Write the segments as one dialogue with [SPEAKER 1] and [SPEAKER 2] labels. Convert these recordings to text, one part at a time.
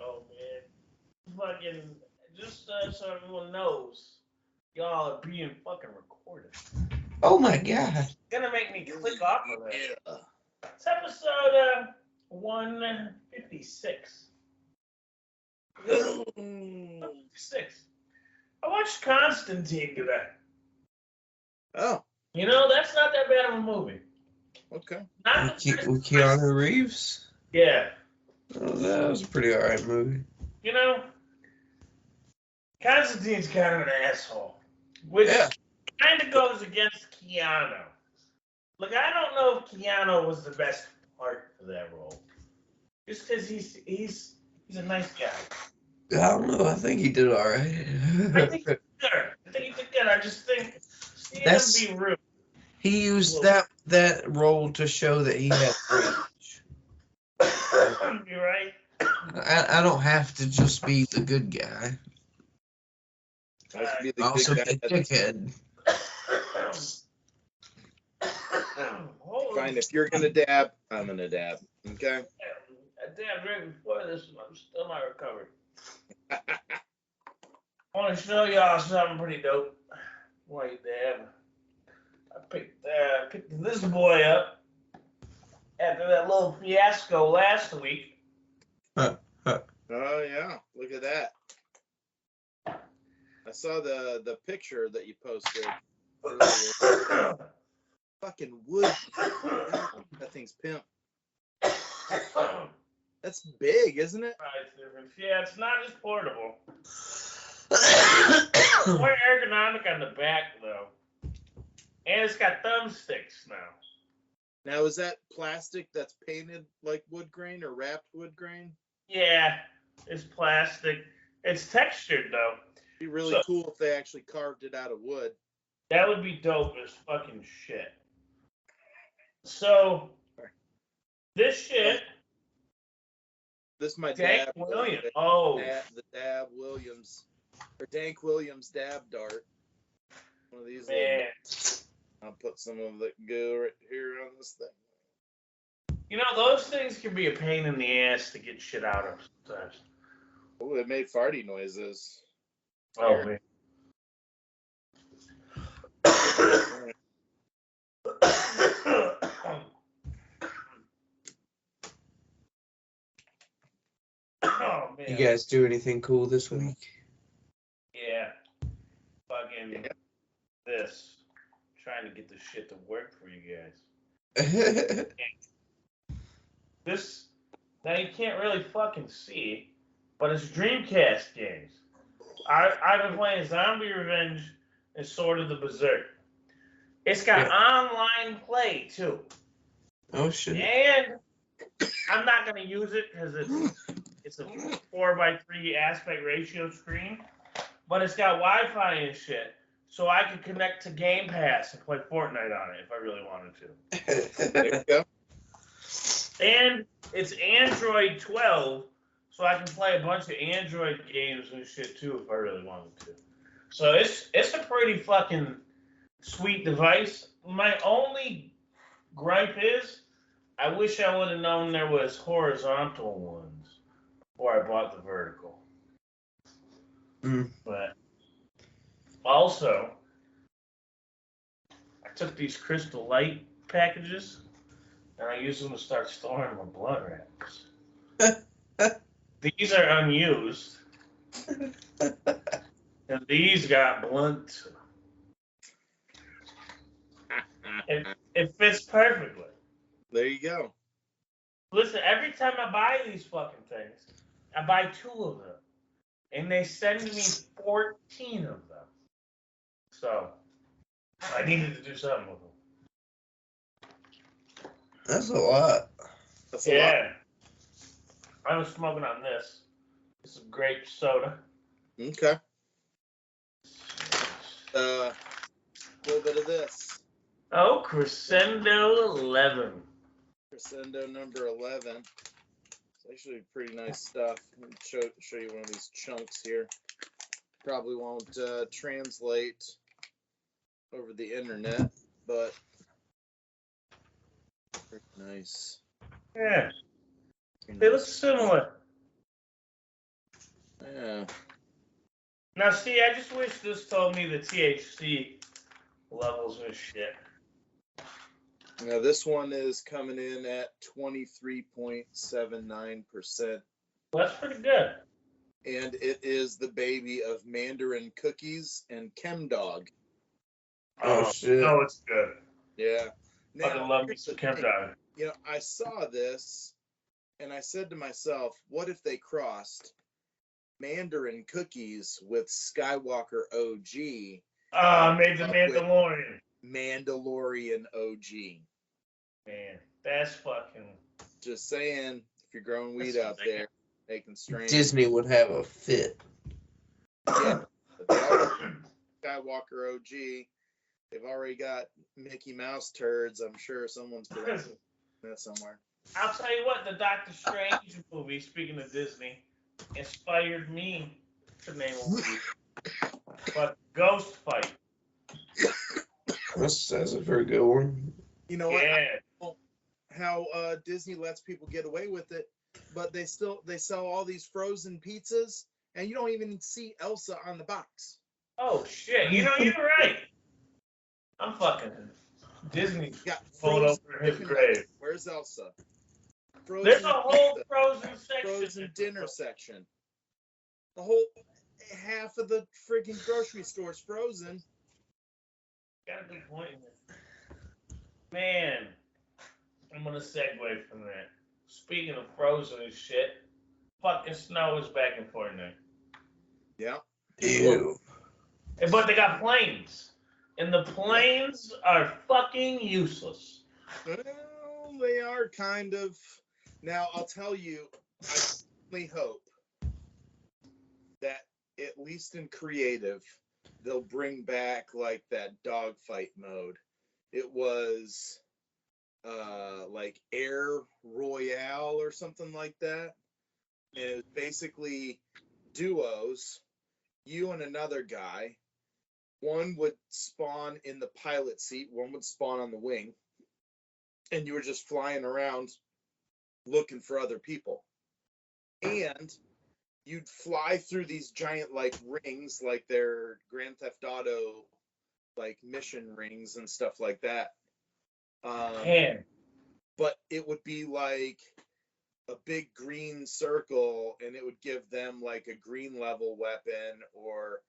[SPEAKER 1] know, man. Fucking, just so everyone knows, y'all are being fucking recorded.
[SPEAKER 2] Oh my god.
[SPEAKER 1] It's gonna make me click off of it.
[SPEAKER 3] Yeah.
[SPEAKER 1] It's episode 156. 156. I watched Constantine today.
[SPEAKER 3] Oh,
[SPEAKER 1] You know, that's not that bad of a movie.
[SPEAKER 3] okay.
[SPEAKER 1] Not
[SPEAKER 2] With Keanu Reeves?
[SPEAKER 1] Yeah.
[SPEAKER 2] Oh, that was a pretty alright movie.
[SPEAKER 1] You know, Constantine's kind of an asshole, which kind of goes against Keanu. Look, I don't know if Keanu was the best part for that role, just because he's a nice guy.
[SPEAKER 2] I don't know. I think he did alright.
[SPEAKER 1] I think he did good. I just think seeing him be rude.
[SPEAKER 2] He used that role to show that he had range.
[SPEAKER 1] You're right.
[SPEAKER 2] I don't have to just be the good guy.
[SPEAKER 3] Be the
[SPEAKER 2] Also be
[SPEAKER 3] good
[SPEAKER 2] a
[SPEAKER 3] guy.
[SPEAKER 2] dickhead.
[SPEAKER 1] Holy
[SPEAKER 3] Fine, if you're gonna dab, I'm gonna dab. Okay.
[SPEAKER 1] I dabbed right before this one. I'm still not recovered. I want to show y'all something pretty dope. While you dab, I picked this boy up after that little fiasco last week.
[SPEAKER 3] Oh yeah, look at that. I saw the picture that you posted earlier. Fucking wood. That thing's pimp. That's big, isn't it?
[SPEAKER 1] Yeah, it's not just portable. More ergonomic on the back, though. And it's got thumbsticks now.
[SPEAKER 3] Now, is that plastic that's painted like wood grain or wrapped wood grain?
[SPEAKER 1] Yeah, it's plastic. It's textured, though.
[SPEAKER 3] It'd be really cool if they actually carved it out of wood.
[SPEAKER 1] That would be dope as fucking shit. So, this shit...
[SPEAKER 3] This is my
[SPEAKER 1] Dank
[SPEAKER 3] dab.
[SPEAKER 1] Williams. Oh.
[SPEAKER 3] The Dab Williams. Or Dank Williams dab dart. One of these.
[SPEAKER 1] Man.
[SPEAKER 3] I'll put some of the goo right here on this thing.
[SPEAKER 1] You know, those things can be a pain in the ass to get shit out of sometimes.
[SPEAKER 3] Oh, it made farty noises.
[SPEAKER 1] Oh, man. Oh, man.
[SPEAKER 2] You guys do anything cool this week?
[SPEAKER 1] Yeah. Fucking this. Trying to get this shit to work for you guys. This, now you can't really fucking see, but it's Dreamcast games. I've been playing Zombie Revenge and Sword of the Berserk. It's got online play, too.
[SPEAKER 2] Oh, shit.
[SPEAKER 1] And I'm not going to use it because it's a 4:3 aspect ratio screen, but it's got Wi-Fi and shit, so I could connect to Game Pass and play Fortnite on it if I really wanted to.
[SPEAKER 3] There you go.
[SPEAKER 1] And it's Android 12, so I can play a bunch of Android games and shit too if I really wanted to. So it's a pretty fucking sweet device. My only gripe is I wish I would have known there was horizontal ones before I bought the vertical. But also, I took these Crystal Light packages and I used them to start storing my blood wraps. These are unused. And these got blunt. It fits perfectly.
[SPEAKER 3] There you go.
[SPEAKER 1] Listen, every time I buy these fucking things, I buy 2 of them. And they send me 14 of them. So, I needed to do something with them.
[SPEAKER 2] That's a lot.
[SPEAKER 3] That's a lot.
[SPEAKER 1] I was smoking on this. This is grape soda.
[SPEAKER 3] Okay. A little bit of this.
[SPEAKER 1] Oh, Crescendo 11.
[SPEAKER 3] Crescendo number 11. It's actually pretty nice stuff. Let me show you one of these chunks here. Probably won't translate over the internet, but pretty nice.
[SPEAKER 1] Yeah. They look similar.
[SPEAKER 3] Yeah.
[SPEAKER 1] Now, see, I just wish this told me the THC levels and shit.
[SPEAKER 3] Now this one is coming in at 23.79%.
[SPEAKER 1] Well, that's pretty good.
[SPEAKER 3] And it is the baby of Mandarin Cookies and Chemdog.
[SPEAKER 2] Oh, shit.
[SPEAKER 1] No, it's good.
[SPEAKER 3] Yeah.
[SPEAKER 1] Fucking love me some Chemdog.
[SPEAKER 3] You know, I saw this and I said to myself, what if they crossed Mandarin Cookies with Skywalker OG?
[SPEAKER 1] Made the Mandalorian.
[SPEAKER 3] Mandalorian OG.
[SPEAKER 1] Man, that's fucking.
[SPEAKER 3] Just saying, if you're growing weed out there, making strange.
[SPEAKER 2] Disney would have a fit.
[SPEAKER 3] Yeah. Skywalker OG. They've already got Mickey Mouse turds. I'm sure someone's putting that somewhere.
[SPEAKER 1] I'll tell you what, the Doctor Strange movie, speaking of Disney, inspired me to name a movie. But Ghost Fight.
[SPEAKER 2] That's a very good one.
[SPEAKER 3] You know what?
[SPEAKER 1] Yeah.
[SPEAKER 3] How Disney lets people get away with it, but they sell all these frozen pizzas, and you don't even see Elsa on the box.
[SPEAKER 1] Oh shit! You know, you're right. I'm fucking Disney.
[SPEAKER 3] Got
[SPEAKER 1] Pulled over his grave.
[SPEAKER 3] Where's Elsa? Frozen
[SPEAKER 1] There's a whole
[SPEAKER 3] pizza,
[SPEAKER 1] frozen section.
[SPEAKER 3] frozen dinner section. The whole half of the friggin' grocery store's frozen.
[SPEAKER 1] Got a good point here. Man, I'm gonna segue from that. Speaking of frozen and shit, fucking snow is back in Fortnite.
[SPEAKER 3] Yeah.
[SPEAKER 2] Ew.
[SPEAKER 1] But they got planes. And the planes are fucking useless.
[SPEAKER 3] Well, they are kind of. Now, I'll tell you, I certainly hope that, at least in creative, they'll bring back, like, that dogfight mode. It was, like, Air Royale or something like that. And it was basically duos, you and another guy. One would spawn in the pilot seat, one would spawn on the wing, and you were just flying around looking for other people. And you'd fly through these giant, like, rings, like they're Grand Theft Auto, like, mission rings and stuff like that. But it would be like a big green circle, and it would give them, like, a green level weapon, or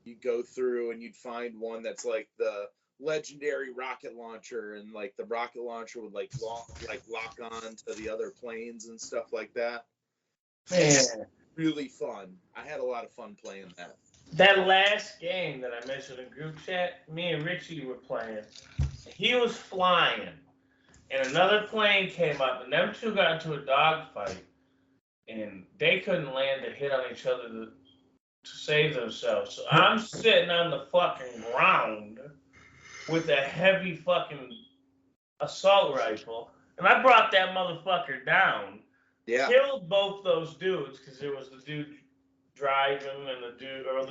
[SPEAKER 3] you'd go through and you'd find one that's like the legendary rocket launcher, and like the rocket launcher would like lock on to the other planes and stuff like that.
[SPEAKER 1] Man,
[SPEAKER 3] really fun. I had a lot of fun playing that.
[SPEAKER 1] That last game that I mentioned in group chat, me and Richie were playing. He was flying, and another plane came up, and them two got into a dogfight, and they couldn't land to hit on each other to save themselves. So I'm sitting on the fucking ground with a heavy fucking assault rifle, and I brought that motherfucker down.
[SPEAKER 3] Yeah.
[SPEAKER 1] Killed both those dudes, because there was the dude driving and the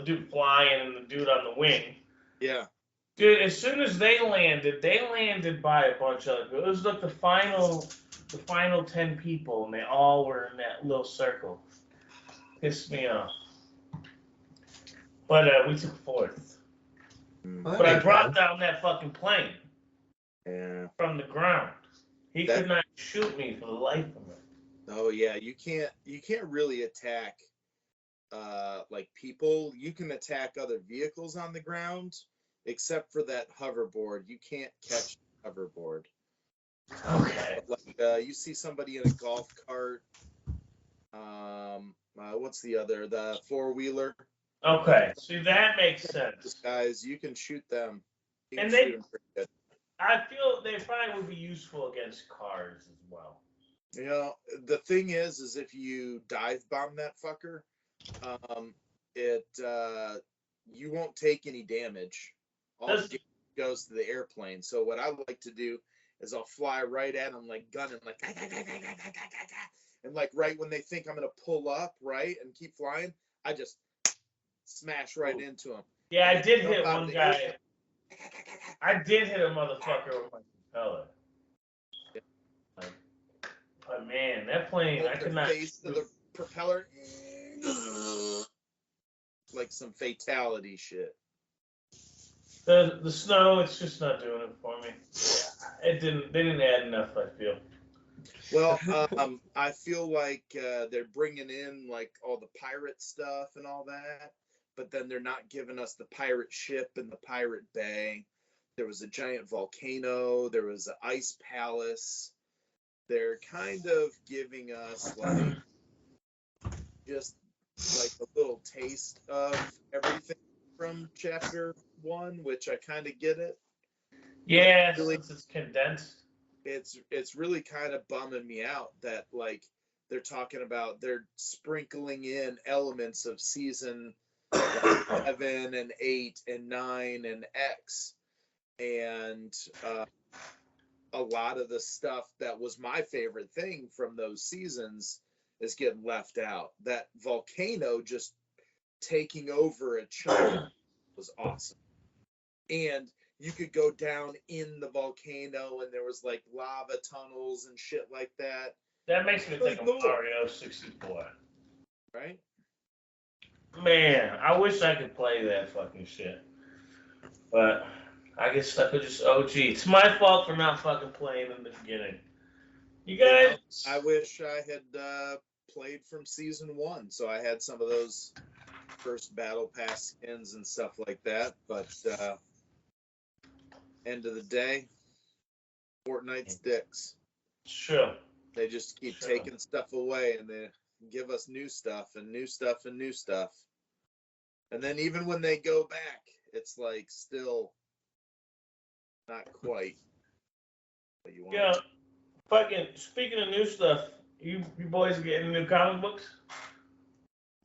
[SPEAKER 1] dude flying and the dude on the wing.
[SPEAKER 3] Yeah.
[SPEAKER 1] Dude, as soon as they landed by a bunch of people. It was like the final 10 people, and they all were in that little circle. Pissed me off. But we took fourth. But I brought down that fucking plane.
[SPEAKER 3] Yeah.
[SPEAKER 1] From the ground. He could not shoot me for the life of him.
[SPEAKER 3] Oh yeah, you can't really attack like people. You can attack other vehicles on the ground, except for that hoverboard. You can't catch the hoverboard.
[SPEAKER 1] Okay.
[SPEAKER 3] Like you see somebody in a golf cart. What's the other? The four-wheeler.
[SPEAKER 1] Okay, see, that makes sense.
[SPEAKER 3] Guys, you can shoot them.
[SPEAKER 1] And they, I feel they probably would be useful against cars as well.
[SPEAKER 3] You know, the thing is if you dive bomb that fucker, you won't take any damage. All the damage goes to the airplane. So what I like to do is I'll fly right at them, like gunning, like, and like right when they think I'm gonna pull up, right, and keep flying, I just smash right into them.
[SPEAKER 1] Yeah, I did hit one guy. I did hit a motherfucker with my propeller. Like, but man, that plane, I could not.
[SPEAKER 3] Face to the propeller. like some fatality shit.
[SPEAKER 1] The snow, it's just not doing it for me. They didn't add enough, I feel.
[SPEAKER 3] Well, I feel like they're bringing in like all the pirate stuff and all that, but then they're not giving us the pirate ship and the pirate bay. There was a giant volcano. There was an ice palace. They're kind of giving us like just like a little taste of everything from chapter 1, which I kind of get it.
[SPEAKER 1] Yeah,
[SPEAKER 3] Really,
[SPEAKER 1] since it's condensed.
[SPEAKER 3] it's really kind of bumming me out that like they're talking about they're sprinkling in elements of season 7 and 8 and 9 and X, and a lot of the stuff that was my favorite thing from those seasons is getting left out. That volcano just taking over a chunk was awesome. And you could go down in the volcano and there was like lava tunnels and shit like that.
[SPEAKER 1] That makes me think of Mario 64.
[SPEAKER 3] Right?
[SPEAKER 1] Man, I wish I could play that fucking shit. But I guess I could just OG. It's my fault for not fucking playing in the beginning. You guys?
[SPEAKER 3] I wish I had played from season 1, so I had some of those first battle pass skins and stuff like that. But end of the day, Fortnite's dicks.
[SPEAKER 1] Sure.
[SPEAKER 3] They just keep taking stuff away, and they give us new stuff and new stuff and new stuff. And then even when they go back, it's like still not quite what you want.
[SPEAKER 1] Yeah. Fucking speaking of new stuff, you boys getting new comic books?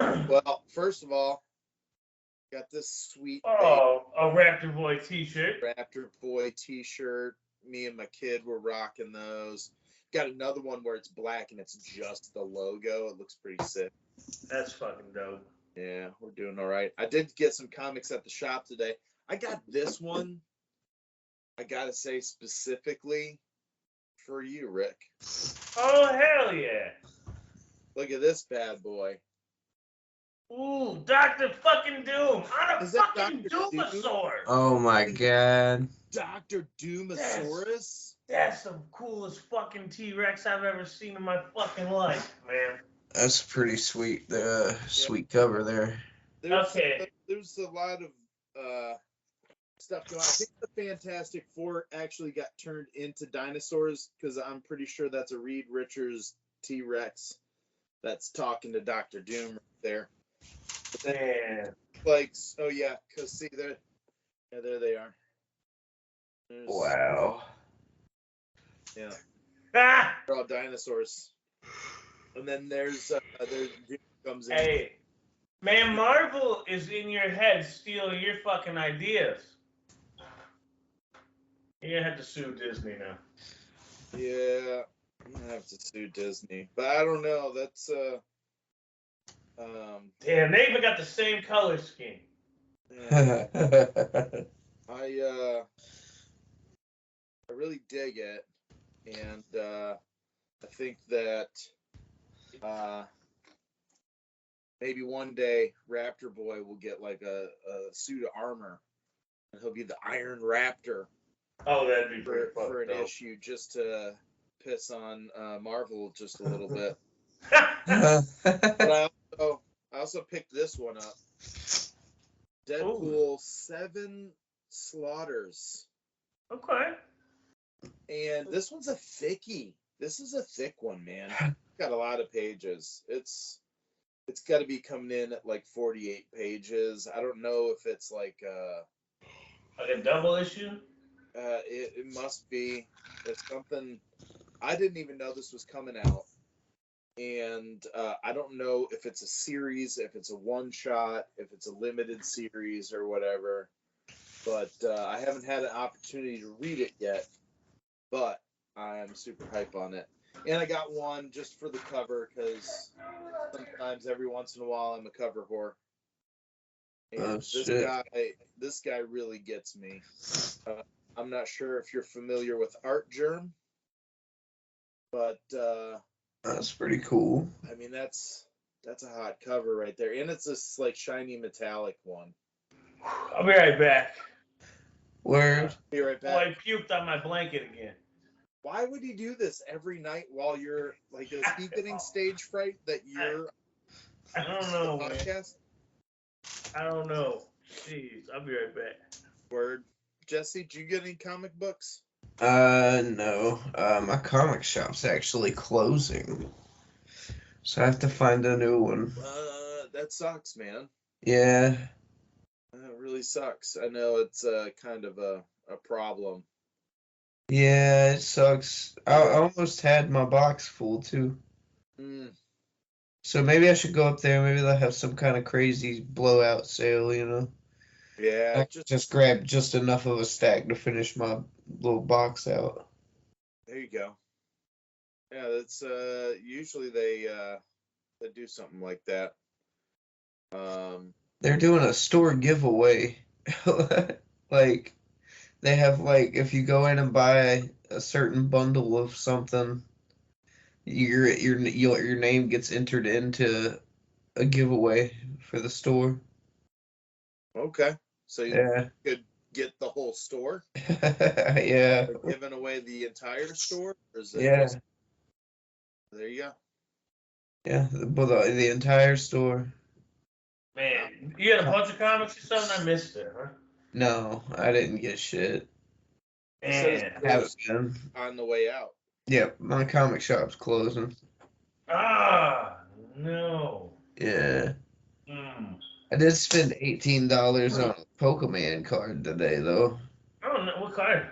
[SPEAKER 3] Well, first of all, got this sweet
[SPEAKER 1] a Raptor Boy t-shirt.
[SPEAKER 3] Raptor Boy t-shirt. Me and my kid were rocking those. Got another one where it's black and it's just the logo. It looks pretty sick.
[SPEAKER 1] That's fucking dope.
[SPEAKER 3] Yeah, we're doing all right. I did get some comics at the shop today. I got this one, I gotta say, specifically for you, Rick.
[SPEAKER 1] Oh, hell yeah.
[SPEAKER 3] Look at this bad boy.
[SPEAKER 1] Ooh, Dr. fucking Doom. On a fucking Doomosaur.
[SPEAKER 2] Oh my god.
[SPEAKER 3] Dr. Doomosaurus?
[SPEAKER 1] That's the coolest fucking T-Rex I've ever seen in my fucking life, man.
[SPEAKER 2] That's pretty sweet. The sweet cover there.
[SPEAKER 3] There's a lot of stuff going on. I think the Fantastic Four actually got turned into dinosaurs because I'm pretty sure that's a Reed Richards T-Rex that's talking to Dr. Doom right there. But then, like, oh yeah, because see there they are.
[SPEAKER 2] Wow.
[SPEAKER 3] Yeah.
[SPEAKER 1] Ah!
[SPEAKER 3] They're all dinosaurs. And then there's comes in.
[SPEAKER 1] Hey, man, Marvel is in your head stealing your fucking ideas. You're gonna have to sue Disney now.
[SPEAKER 3] Yeah, I'm gonna have to sue Disney, but I don't know. That's
[SPEAKER 1] Damn, they even got the same color scheme.
[SPEAKER 3] Yeah. I really dig it, and I think that maybe one day Raptor Boy will get like a suit of armor, and he'll be the Iron Raptor.
[SPEAKER 1] Oh, that'd be pretty
[SPEAKER 3] for an
[SPEAKER 1] dope.
[SPEAKER 3] issue, just to piss on Marvel just a little bit. But I also picked this one up. Deadpool 7 Slaughters.
[SPEAKER 1] Okay.
[SPEAKER 3] And this one's a thickie. This is a thick one, man. Got a lot of pages. It's got to be coming in at like 48 pages. I don't know if it's like
[SPEAKER 1] a double issue.
[SPEAKER 3] It must be. It's something. I didn't even know this was coming out, and I don't know if it's a series, if it's a one shot, if it's a limited series or whatever. But I haven't had an opportunity to read it yet. But I'm super hype on it. And I got one just for the cover because sometimes every once in a while I'm a cover whore. And this guy really gets me. I'm not sure if you're familiar with Art Germ, but
[SPEAKER 2] that's pretty cool.
[SPEAKER 3] I mean, that's That's a hot cover right there, and it's this like shiny metallic one.
[SPEAKER 1] I'll be right back.
[SPEAKER 2] Word.
[SPEAKER 3] Be right
[SPEAKER 1] Oh, I
[SPEAKER 3] back.
[SPEAKER 1] puked on my blanket again.
[SPEAKER 3] Why would he do this every night while you're like? Is he getting stage fright that you're
[SPEAKER 1] I don't
[SPEAKER 3] on
[SPEAKER 1] know,
[SPEAKER 3] the
[SPEAKER 1] man.
[SPEAKER 3] podcast?
[SPEAKER 1] I don't know. Jeez, I'll be right back.
[SPEAKER 3] Word. Jesse, did you get any comic books?
[SPEAKER 2] No. My comic shop's actually closing. So I have to find a new one.
[SPEAKER 3] That sucks, man.
[SPEAKER 2] Yeah.
[SPEAKER 3] That really sucks. I know it's kind of a problem.
[SPEAKER 2] Yeah, it sucks. I almost had my box full too.
[SPEAKER 3] Mm,
[SPEAKER 2] So maybe I should go up there. Maybe they'll have some kind of crazy blowout sale, you know?
[SPEAKER 3] yeah,
[SPEAKER 2] I just grab just enough of a stack to finish my little box out.
[SPEAKER 3] there you go. Yeah, that's usually they do something like that.
[SPEAKER 2] They're doing a store giveaway. Like they have like if you go in and buy a certain bundle of something, your name gets entered into a giveaway for the store.
[SPEAKER 3] Okay, so you
[SPEAKER 2] Yeah.
[SPEAKER 3] could get the whole store.
[SPEAKER 2] Yeah.
[SPEAKER 3] They're giving away the entire store, or is it
[SPEAKER 2] Yeah.
[SPEAKER 3] just there you go?
[SPEAKER 2] Yeah. The entire store.
[SPEAKER 1] Man, you had a bunch of comics or something? I missed it, huh?
[SPEAKER 2] No, I didn't get shit.
[SPEAKER 3] It says
[SPEAKER 1] Man.
[SPEAKER 2] Haven't been.
[SPEAKER 3] on the way out.
[SPEAKER 2] Yep, my comic shop's closing.
[SPEAKER 1] Ah, no.
[SPEAKER 2] Yeah.
[SPEAKER 1] Hmm.
[SPEAKER 2] I did spend $18 on a Pokemon card today, though.
[SPEAKER 1] I don't know. What kind?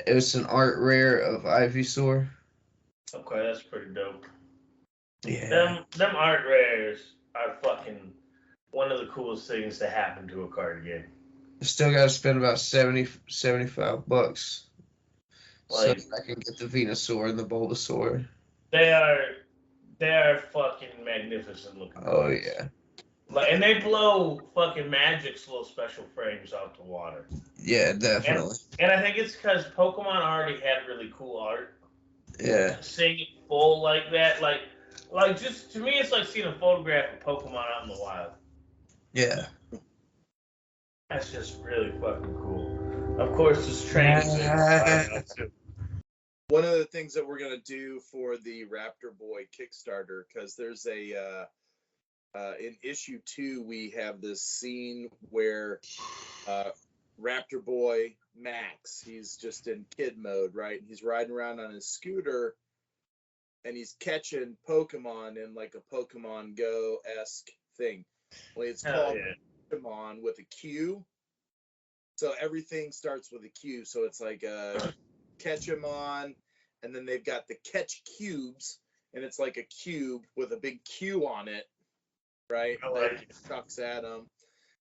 [SPEAKER 2] It was an art rare of Ivysaur.
[SPEAKER 1] Okay, that's pretty dope.
[SPEAKER 2] Yeah.
[SPEAKER 1] Them art rares are fucking one of the coolest things to happen to a card game.
[SPEAKER 2] I still got to spend about 75 bucks so
[SPEAKER 1] Like
[SPEAKER 2] I can get the Venusaur and the Bulbasaur.
[SPEAKER 1] they are fucking magnificent looking
[SPEAKER 2] Oh,
[SPEAKER 1] cards.
[SPEAKER 2] yeah.
[SPEAKER 1] Like, and they blow fucking Magic's little special frames out the water.
[SPEAKER 2] Yeah, definitely.
[SPEAKER 1] And I think it's because Pokemon already had really cool art.
[SPEAKER 2] Yeah.
[SPEAKER 1] Seeing it full like that, like just to me, it's like seeing a photograph of Pokemon out in the wild.
[SPEAKER 2] Yeah.
[SPEAKER 1] That's just really fucking cool. Of course, this train's too.
[SPEAKER 3] One of the things that we're gonna do for the Raptor Boy Kickstarter, because there's in issue 2 we have this scene where Raptor Boy Max, he's just in kid mode, right? He's riding around on his scooter and he's catching Pokemon in like a Pokemon Go-esque thing. Well, it's called Pokemon with a Q. So everything starts with a Q. So it's like Catchemon, and then they've got the Catch Cubes, and it's like a cube with a big Q on it, right?
[SPEAKER 1] I like it.
[SPEAKER 3] Chucks at them.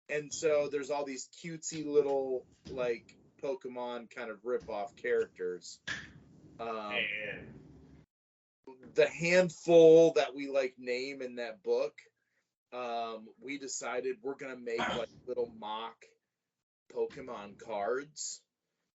[SPEAKER 3] And so there's all these cutesy little like Pokemon kind of rip-off characters. The handful that we like name in that book, we decided we're gonna make like little mock Pokemon cards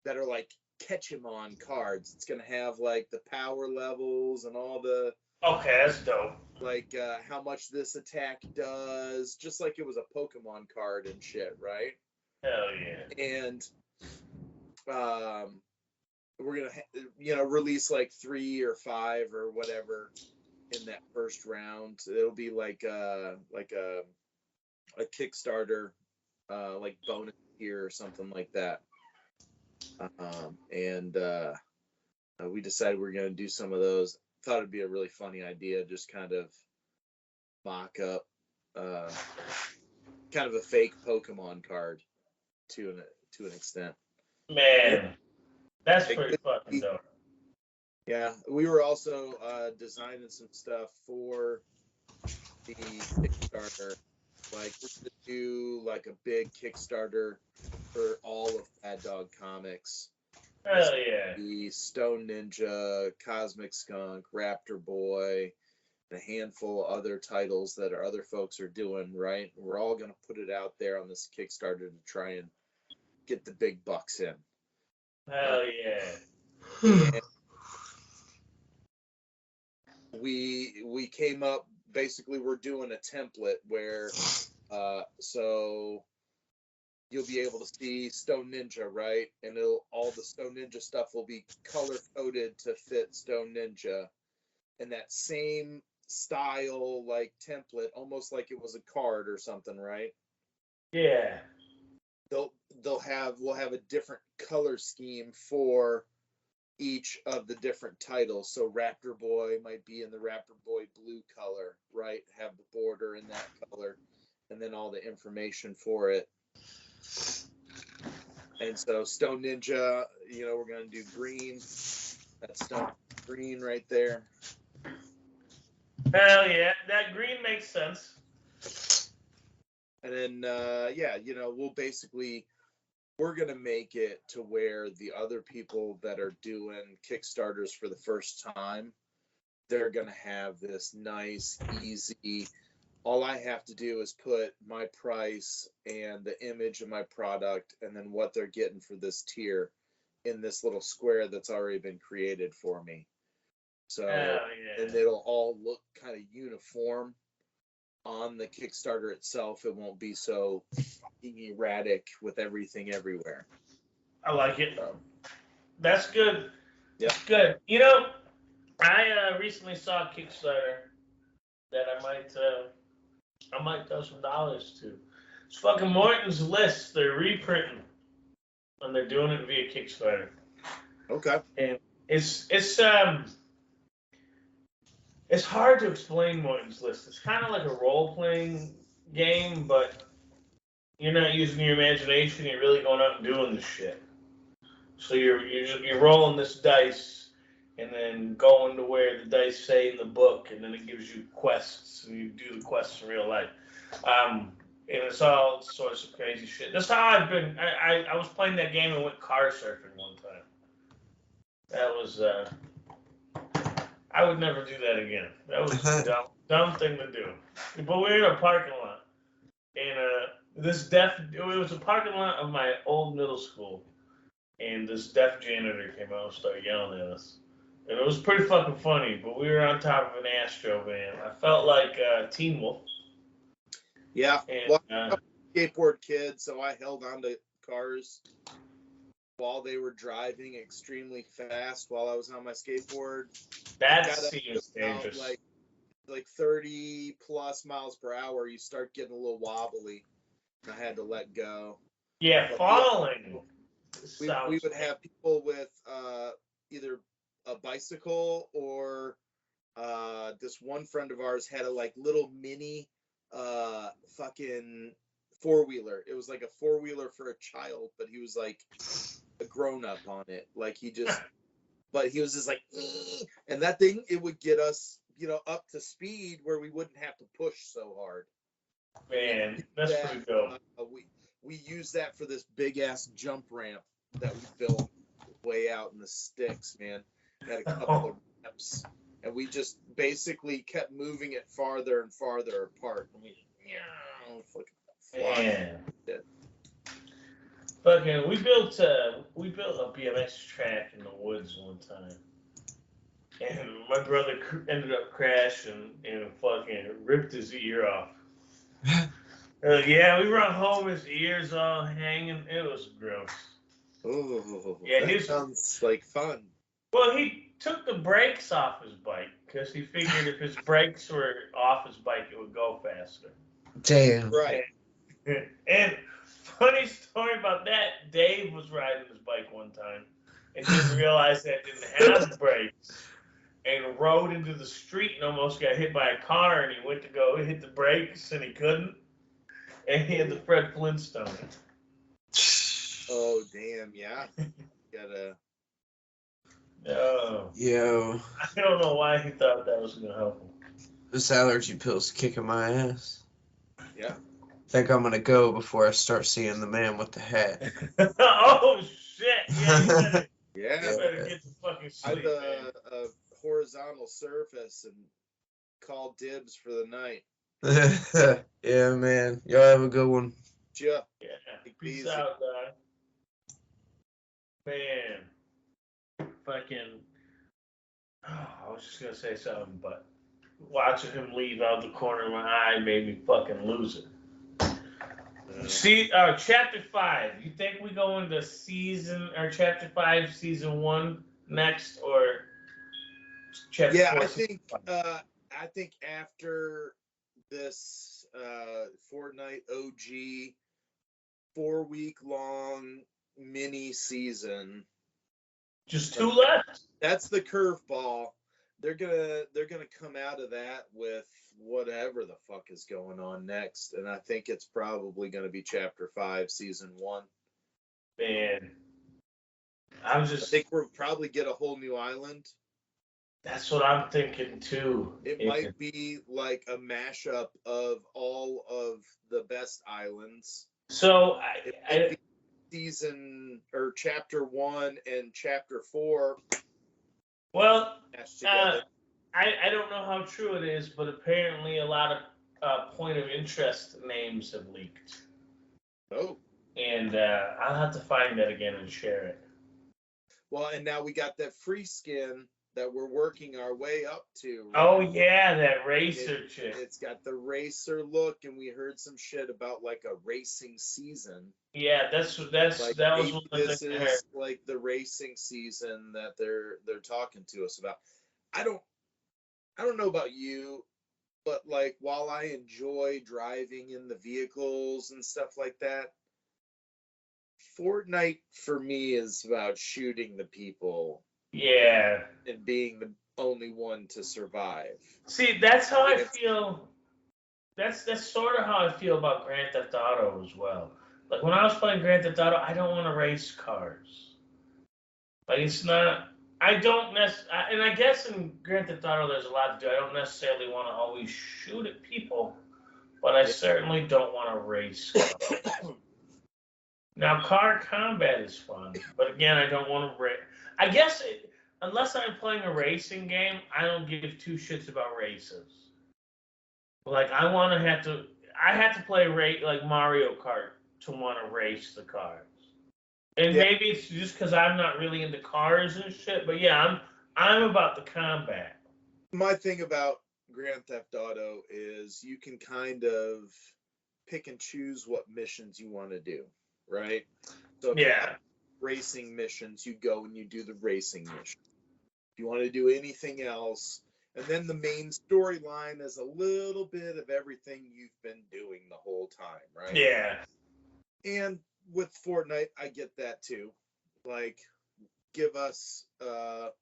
[SPEAKER 3] that are like Catchemon cards. It's gonna have like the power levels and all the
[SPEAKER 1] Okay, that's dope.
[SPEAKER 3] like how much this attack does, just like it was a Pokemon card and shit, right?
[SPEAKER 1] Hell yeah.
[SPEAKER 3] And we're gonna release like 3 or 5 or whatever in that first round. It'll be like a Kickstarter like bonus here or something like that. And we decided we're gonna do some of those. Thought it'd be a really funny idea, just kind of mock up kind of a fake Pokemon card to an extent.
[SPEAKER 1] Man, that's pretty fucking dope.
[SPEAKER 3] Yeah, we were also designing some stuff for the Kickstarter. Like we're gonna do like a big Kickstarter for all of Bad Dog Comics.
[SPEAKER 1] Hell yeah.
[SPEAKER 3] The Stone Ninja, Cosmic Skunk, Raptor Boy, and a handful of other titles that our other folks are doing, right? We're all gonna put it out there on this Kickstarter to try and get the big bucks in.
[SPEAKER 1] Hell yeah.
[SPEAKER 3] And we came up basically we're doing a template where so you'll be able to see Stone Ninja, right? And all the Stone Ninja stuff will be color coded to fit Stone Ninja, and that same style like template, almost like it was a card or something, right?
[SPEAKER 1] Yeah.
[SPEAKER 3] We'll have a different color scheme for each of the different titles. So Raptor Boy might be in the Raptor Boy blue color, right? Have the border in that color, and then all the information for it. And so Stone Ninja, we're gonna do green. That's Stone green right there.
[SPEAKER 1] Hell yeah, that green makes sense.
[SPEAKER 3] And then we're gonna make it to where the other people that are doing Kickstarters for the first time, they're gonna have this nice, easy. All I have to do is put my price and the image of my product and then what they're getting for this tier in this little square that's already been created for me. So, and it'll all look kind of uniform on the Kickstarter itself. It won't be so erratic with everything everywhere.
[SPEAKER 1] I like it. That's good.
[SPEAKER 3] Yeah.
[SPEAKER 1] Good. I recently saw a Kickstarter that I might throw some dollars to. It's fucking Morton's List. They're reprinting, and they're doing it via Kickstarter.
[SPEAKER 3] Okay.
[SPEAKER 1] And it's hard to explain Morton's List. It's kind of like a role-playing game, but you're not using your imagination. You're really going out and doing this shit. So you're rolling this dice, and then going to where the dice say in the book, and then it gives you quests, and you do the quests in real life. And it's all sorts of crazy shit. That's how I've been. I was playing that game and went car surfing one time. That was I would never do that again. That was a dumb thing to do. But we were in a parking lot, and it was a parking lot of my old middle school, and this deaf janitor came out and started yelling at us. And it was pretty fucking funny, but we were on top of an Astro van. I felt like Teen Wolf.
[SPEAKER 3] Yeah.
[SPEAKER 1] And,
[SPEAKER 3] I'm a skateboard kid, so I held onto cars while they were driving extremely fast while I was on my skateboard.
[SPEAKER 1] That seems dangerous.
[SPEAKER 3] Like 30 plus miles per hour, you start getting a little wobbly. And I had to let go.
[SPEAKER 1] Yeah, but falling.
[SPEAKER 3] We would have people with either a bicycle or this one friend of ours had a little mini fucking four-wheeler. It was like a four-wheeler for a child, but he was like a grown-up on it. But he was just like, and that thing, it would get us, up to speed where we wouldn't have to push so hard.
[SPEAKER 1] Man, that's pretty dope.
[SPEAKER 3] We used that for this big-ass jump ramp that we built way out in the sticks, man. Had a couple of ramps. And we just basically kept moving it farther and farther apart. And
[SPEAKER 1] we built a BMX track in the woods one time, and my brother ended up crashing and fucking ripped his ear off. Yeah, we brought home, his ears all hanging. It was gross.
[SPEAKER 3] Oh,
[SPEAKER 1] yeah,
[SPEAKER 3] that sounds like fun.
[SPEAKER 1] Well, he took the brakes off his bike because he figured if his brakes were off his bike, it would go faster.
[SPEAKER 2] Damn.
[SPEAKER 3] Right.
[SPEAKER 1] And funny story about that, Dave was riding his bike one time and didn't realize that it didn't have brakes and rode into the street and almost got hit by a car, and he went to go hit the brakes and he couldn't. And he had the Fred Flintstone.
[SPEAKER 3] Oh, damn, yeah. Gotta...
[SPEAKER 1] Oh.
[SPEAKER 2] Yo.
[SPEAKER 1] I don't know why he thought that was going to help him.
[SPEAKER 2] This allergy pill's kicking my ass.
[SPEAKER 3] Yeah.
[SPEAKER 2] Think I'm gonna go before I start seeing the man with the hat.
[SPEAKER 1] Oh, shit. Yeah, you better get the fucking sleep,
[SPEAKER 3] man. A horizontal surface and call dibs for the night.
[SPEAKER 2] Yeah, man. Y'all have a good one.
[SPEAKER 3] Yeah.
[SPEAKER 1] Peace out, dog. Man. Fucking. Oh, I was just going to say something, but watching him leave out the corner of my eye made me fucking lose it. See, chapter 5. You think we go into chapter 5, season 1 next, or chapter
[SPEAKER 3] Yeah,
[SPEAKER 1] 4?
[SPEAKER 3] I think after this Fortnite OG 4-week long mini season,
[SPEAKER 1] Just 2 left.
[SPEAKER 3] that's the curveball. They're gonna come out of that with whatever the fuck is going on next, and I think it's probably gonna be chapter 5, season 1.
[SPEAKER 1] Man,
[SPEAKER 3] I think we'll probably get a whole new island.
[SPEAKER 1] That's what I'm thinking too.
[SPEAKER 3] It might be like a mashup of all of the best islands.
[SPEAKER 1] So
[SPEAKER 3] season or chapter 1 and chapter 4.
[SPEAKER 1] Well,
[SPEAKER 3] together.
[SPEAKER 1] I don't know how true it is, but apparently a lot of point of interest names have leaked.
[SPEAKER 3] Oh.
[SPEAKER 1] And I'll have to find that again and share it.
[SPEAKER 3] Well, and now we got that free skin that we're working our way up to.
[SPEAKER 1] Right? Oh yeah, that racer chick.
[SPEAKER 3] It's got the racer look, and we heard some shit about like a racing season.
[SPEAKER 1] Yeah, like, that was what
[SPEAKER 3] this is like the racing season that they're talking to us about. I don't know about you, but like while I enjoy driving in the vehicles and stuff like that, Fortnite for me is about shooting the people.
[SPEAKER 1] Yeah.
[SPEAKER 3] And being the only one to survive.
[SPEAKER 1] See, that's how I feel. That's sort of how I feel about Grand Theft Auto as well. Like when I was playing Grand Theft Auto, I don't want to race cars. Like it's not. I don't necessarily. And I guess in Grand Theft Auto, there's a lot to do. I don't necessarily want to always shoot at people, but I certainly don't want to race cars. Now, car combat is fun, but again, I don't want to race. I guess unless I'm playing a racing game, I don't give 2 shits about races. Like I have to play like Mario Kart to want to race the cars. And maybe it's just because I'm not really into cars and shit. But yeah, I'm about the combat.
[SPEAKER 3] My thing about Grand Theft Auto is you can kind of pick and choose what missions you want to do, right? So if you have racing missions, you go and you do the racing mission. If you want to do anything else, and then the main storyline is a little bit of everything you've been doing the whole time, right?
[SPEAKER 1] Yeah.
[SPEAKER 3] And with Fortnite, I get that too. Like, give us, what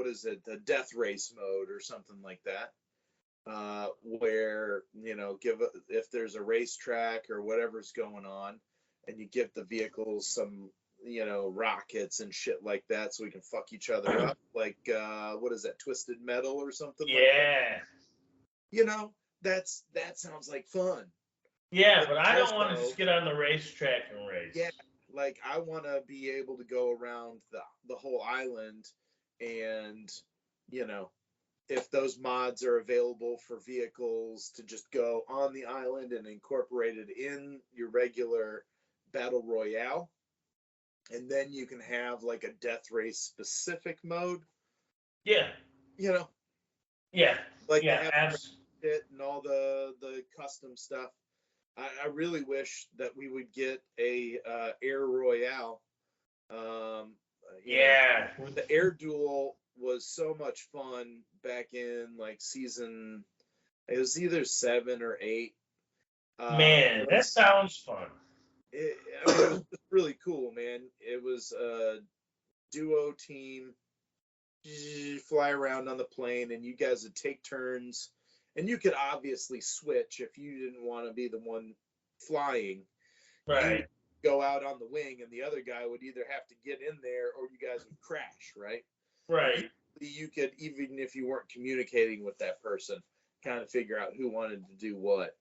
[SPEAKER 3] is it, the death race mode or something like that. Where, if there's a racetrack or whatever's going on, and you give the vehicles some, rockets and shit like that so we can fuck each other up. Like, what is that, Twisted Metal or something like that? That sounds like fun.
[SPEAKER 1] Yeah, but I don't want to just get on the racetrack and race.
[SPEAKER 3] Yeah, like I want to be able to go around the whole island and, if those mods are available for vehicles to just go on the island and incorporate it in your regular battle royale. And then you can have like a death race specific mode.
[SPEAKER 1] Yeah. Yeah.
[SPEAKER 3] Like it and all the custom stuff. I really wish that we would get a air royale. The air duel was so much fun back in like season. It was either 7 or 8.
[SPEAKER 1] Man, that sounds fun.
[SPEAKER 3] It was just really cool, man. It was a duo team, fly around on the plane, and you guys would take turns. And you could obviously switch if you didn't want to be the one flying.
[SPEAKER 1] Right.
[SPEAKER 3] Go out on the wing, and the other guy would either have to get in there or you guys would crash, right?
[SPEAKER 1] Right.
[SPEAKER 3] You could, even if you weren't communicating with that person, kind of figure out who wanted to do what.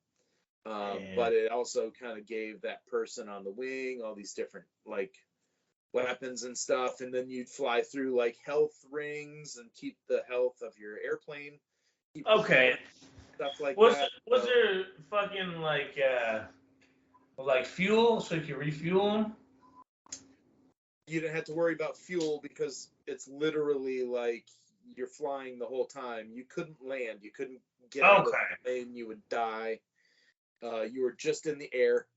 [SPEAKER 3] But it also kind of gave that person on the wing all these different like weapons and stuff, and then you'd fly through like health rings and keep the health of your airplane.
[SPEAKER 1] Okay.
[SPEAKER 3] Stuff like
[SPEAKER 1] that. Was there fucking like fuel so you could refuel them?
[SPEAKER 3] You didn't have to worry about fuel because it's literally like you're flying the whole time. You couldn't land. You couldn't get out of the plane. You would die. You were just in the air.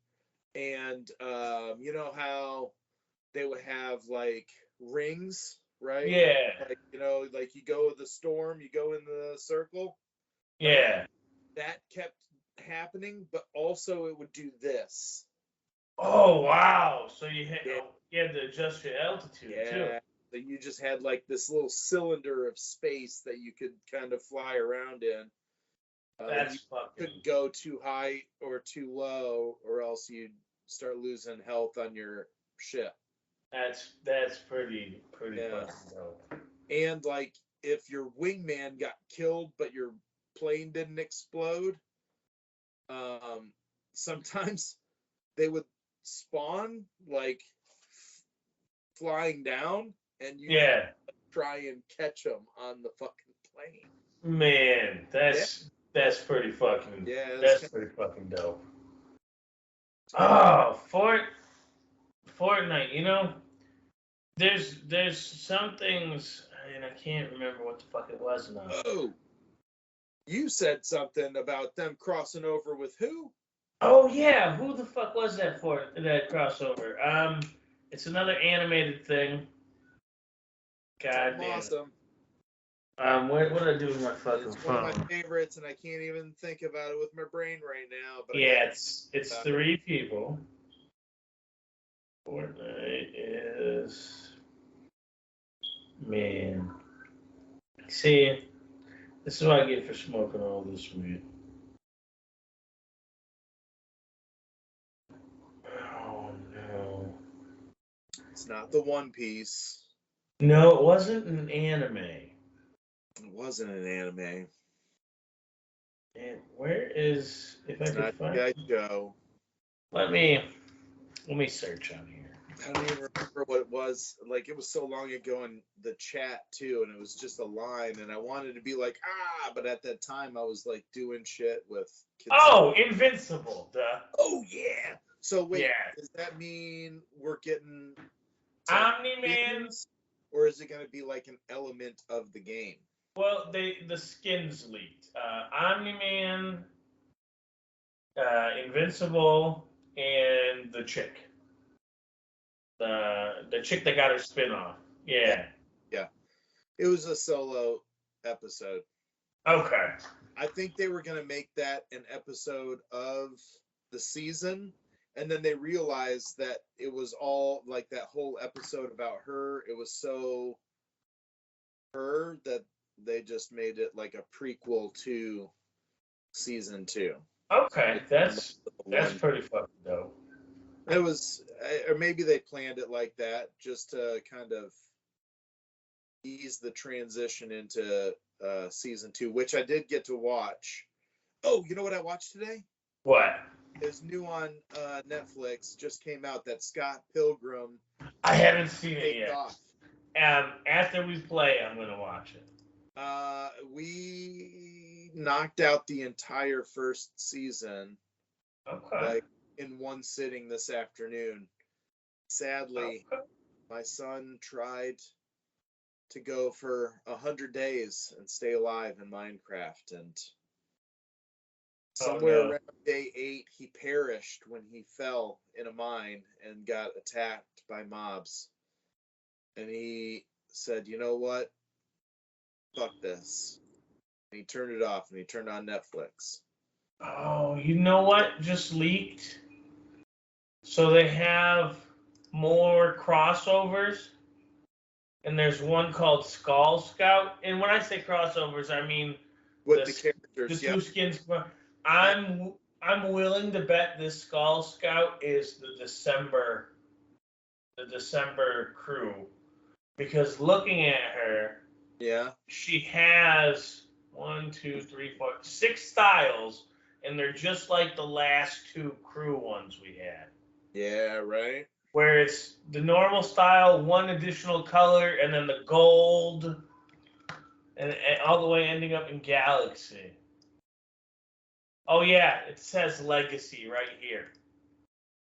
[SPEAKER 3] And you know how they would have like rings, right?
[SPEAKER 1] Yeah.
[SPEAKER 3] Like, you know, like you go with the storm, you go in the circle.
[SPEAKER 1] Yeah.
[SPEAKER 3] That kept happening, but also it would do this.
[SPEAKER 1] Oh, wow. So you had to adjust your altitude, too.
[SPEAKER 3] So you just had like this little cylinder of space that you could kind of fly around in.
[SPEAKER 1] You
[SPEAKER 3] couldn't go too high or too low, or else you'd start losing health on your ship.
[SPEAKER 1] That's pretty fucking dope.
[SPEAKER 3] And like if your wingman got killed but your plane didn't explode, sometimes they would spawn like flying down, and you try and catch them on the fucking plane.
[SPEAKER 1] Man, that's pretty fucking that's pretty fucking dope. Oh, Fortnite, you know, there's some things, and I can't remember what the fuck it was now.
[SPEAKER 3] Oh, you said something about them crossing over with who?
[SPEAKER 1] Oh yeah, who the fuck was that for that crossover? It's another animated thing. God damn.
[SPEAKER 3] Awesome.
[SPEAKER 1] What did I do with my fucking phone?
[SPEAKER 3] One of my favorites, and I can't even think about it with my brain right now. But
[SPEAKER 1] yeah, it's 3 people. Fortnite is, man. See, this is what I get for smoking all this weed. Oh no.
[SPEAKER 3] It's not the One Piece.
[SPEAKER 1] No, it wasn't an anime.
[SPEAKER 3] It wasn't an anime.
[SPEAKER 1] And where is, if I can find it?
[SPEAKER 3] Joe.
[SPEAKER 1] Let me search on here.
[SPEAKER 3] I don't even remember what it was. Like, it was so long ago in the chat too, and it was just a line, and I wanted to be like, but at that time I was like doing shit with kids.
[SPEAKER 1] Oh, Invincible, duh.
[SPEAKER 3] Oh yeah. So wait, does that mean we're getting
[SPEAKER 1] Omni-Man,
[SPEAKER 3] or is it going to be like an element of the game?
[SPEAKER 1] Well, the skins leaked. Omni-Man, Invincible, and the chick. The chick that got her spin-off. Yeah.
[SPEAKER 3] It was a solo episode.
[SPEAKER 1] Okay.
[SPEAKER 3] I think they were going to make that an episode of the season, and then they realized that it was all like that whole episode about her. It was so her that they just made it like a prequel to season 2.
[SPEAKER 1] Okay, that's pretty fucking dope.
[SPEAKER 3] It was, or maybe they planned it like that just to kind of ease the transition into season 2, which I did get to watch. Oh, you know what I watched today?
[SPEAKER 1] What?
[SPEAKER 3] It's new on Netflix. Just came out, that Scott Pilgrim.
[SPEAKER 1] I haven't seen it yet. After we play, I'm gonna watch it.
[SPEAKER 3] We knocked out the entire first season.
[SPEAKER 1] Okay.
[SPEAKER 3] Like in one sitting this afternoon. Sadly, my son tried to go for 100 days and stay alive in Minecraft, and somewhere around day 8 he perished when he fell in a mine and got attacked by mobs. And he said, you know what, fuck this, and he turned it off and he turned on Netflix.
[SPEAKER 1] Oh, you know what just leaked? So they have more crossovers, and there's one called Skull Scout. And when I say crossovers, I mean
[SPEAKER 3] with the characters.
[SPEAKER 1] The two skins. I'm willing to bet this Skull Scout is the December crew, because looking at her, she has 1, 2, 3, 4, 6 styles, and they're just like the last 2 crew ones we had.
[SPEAKER 3] Yeah, right.
[SPEAKER 1] Where it's the normal style, 1 additional color, and then the gold, and all the way ending up in Galaxy. Oh yeah, it says Legacy right here.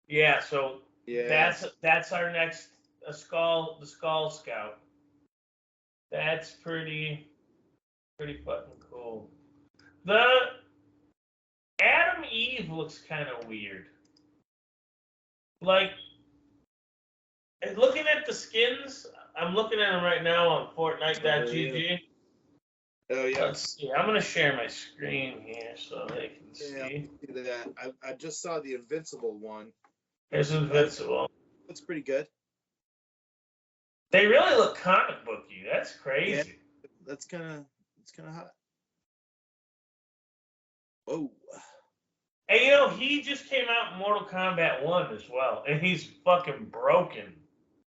[SPEAKER 1] Yeah, so that's our next the Skull Scout. That's pretty fucking cool. The Adam Eve looks kind of weird. Like, looking at the skins, I'm looking at them right now on Fortnite.gg.
[SPEAKER 3] Oh yeah.
[SPEAKER 1] Let's see. I'm gonna share my screen here so they can see.
[SPEAKER 3] See that. I just saw the Invincible one.
[SPEAKER 1] There's Invincible.
[SPEAKER 3] Looks pretty good.
[SPEAKER 1] They really look comic booky. That's crazy.
[SPEAKER 3] Yeah, it's kind of hot. Oh.
[SPEAKER 1] And you know, he just came out in Mortal Kombat 1 as well, and he's fucking broken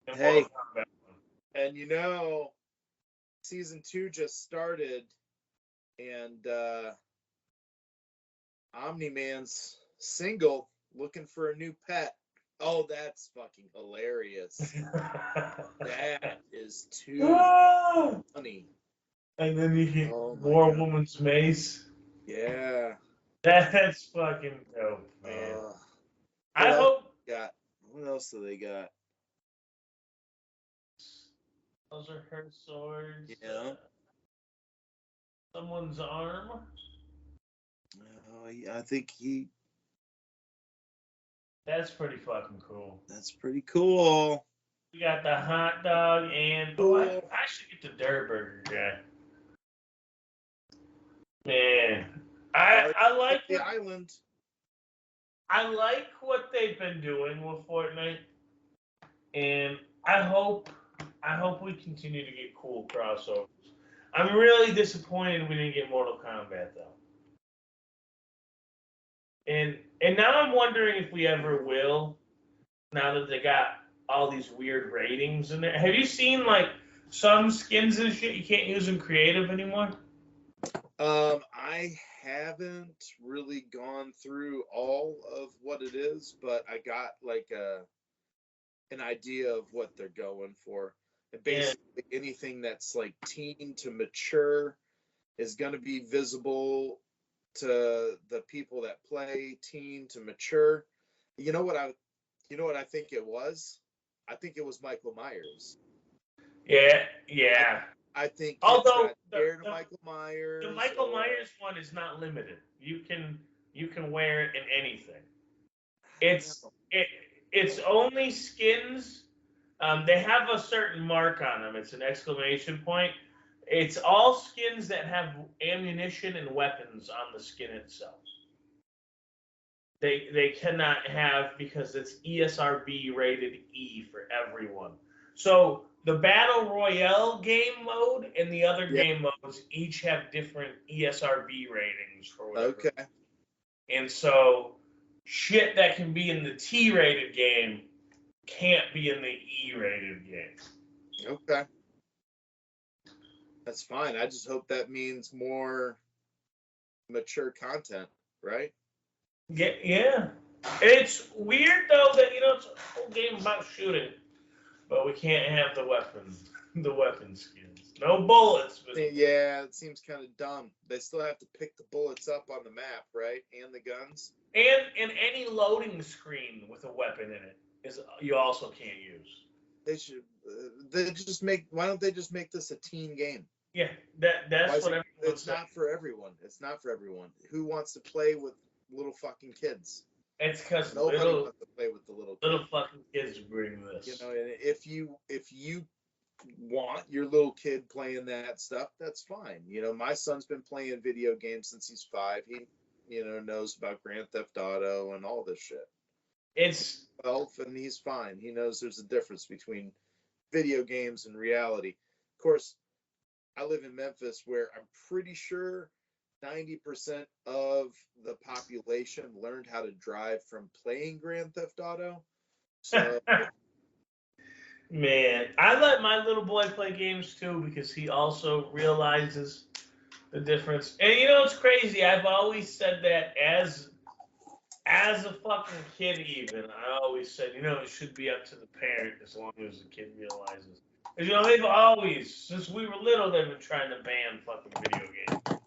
[SPEAKER 1] in Mortal Kombat 1.
[SPEAKER 3] And you know, season 2 just started, and Omni-Man's single looking for a new pet. Oh, that's fucking hilarious. That is too funny.
[SPEAKER 1] And then you get War Woman's mace.
[SPEAKER 3] Yeah.
[SPEAKER 1] That's fucking dope, man. I hope.
[SPEAKER 3] What else do they got?
[SPEAKER 1] Those are her swords.
[SPEAKER 3] Yeah.
[SPEAKER 1] Someone's arm.
[SPEAKER 3] Oh, I think he.
[SPEAKER 1] That's pretty fucking cool.
[SPEAKER 3] That's pretty cool.
[SPEAKER 1] We got the hot dog and I should get the Durr Burger guy. Man, I like
[SPEAKER 3] the island.
[SPEAKER 1] I like what they've been doing with Fortnite, and I hope we continue to get cool crossovers. I'm really disappointed we didn't get Mortal Kombat though. And now I'm wondering if we ever will, now that they got all these weird ratings in there. Have you seen, like, some skins and shit you can't use in creative anymore?
[SPEAKER 3] I haven't really gone through all of what it is, but I got, like, an idea of what they're going for. And basically anything that's, like, teen to mature is going to be visible to the people that play teen to mature. You know what I think it was? I think it was Michael Myers.
[SPEAKER 1] Yeah.
[SPEAKER 3] I think
[SPEAKER 1] although
[SPEAKER 3] the Michael Myers.
[SPEAKER 1] The Michael Myers one is not limited. You can wear it in anything. It's only skins. They have a certain mark on them. It's an exclamation point. It's all skins that have ammunition and weapons on the skin itself. They cannot have, because it's ESRB rated E for everyone. So the Battle Royale game mode and the other game modes each have different ESRB ratings for whatever.
[SPEAKER 3] Okay.
[SPEAKER 1] And so shit that can be in the T rated game can't be in the E rated game.
[SPEAKER 3] Okay. That's fine. I just hope that means more mature content, right?
[SPEAKER 1] Yeah. It's weird though that it's a whole game about shooting, but we can't have the weapon skins. No bullets.
[SPEAKER 3] Yeah, it seems kind of dumb. They still have to pick the bullets up on the map, right? And the guns.
[SPEAKER 1] And any loading screen with a weapon in it you also can't use.
[SPEAKER 3] They should. Why don't they just make this a teen game?
[SPEAKER 1] Yeah, that's what
[SPEAKER 3] it's not for everyone. It's not for everyone. Who wants to play with little fucking kids?
[SPEAKER 1] It's because
[SPEAKER 3] nobody wants to play with the little
[SPEAKER 1] fucking kids bring this.
[SPEAKER 3] And if you want your little kid playing that stuff, that's fine. My son's been playing video games since he's 5. He knows about Grand Theft Auto and all this shit.
[SPEAKER 1] It's
[SPEAKER 3] 12 and he's fine. He knows there's a difference between video games and reality. Of course, I live in Memphis, where I'm pretty sure 90% of the population learned how to drive from playing Grand Theft Auto. So,
[SPEAKER 1] man, I let my little boy play games too, because he also realizes the difference. And it's crazy. I've always said that as a fucking kid, even I always said, it should be up to the parent as long as the kid realizes. Because they've always, since we were little, they've been trying to ban fucking video games.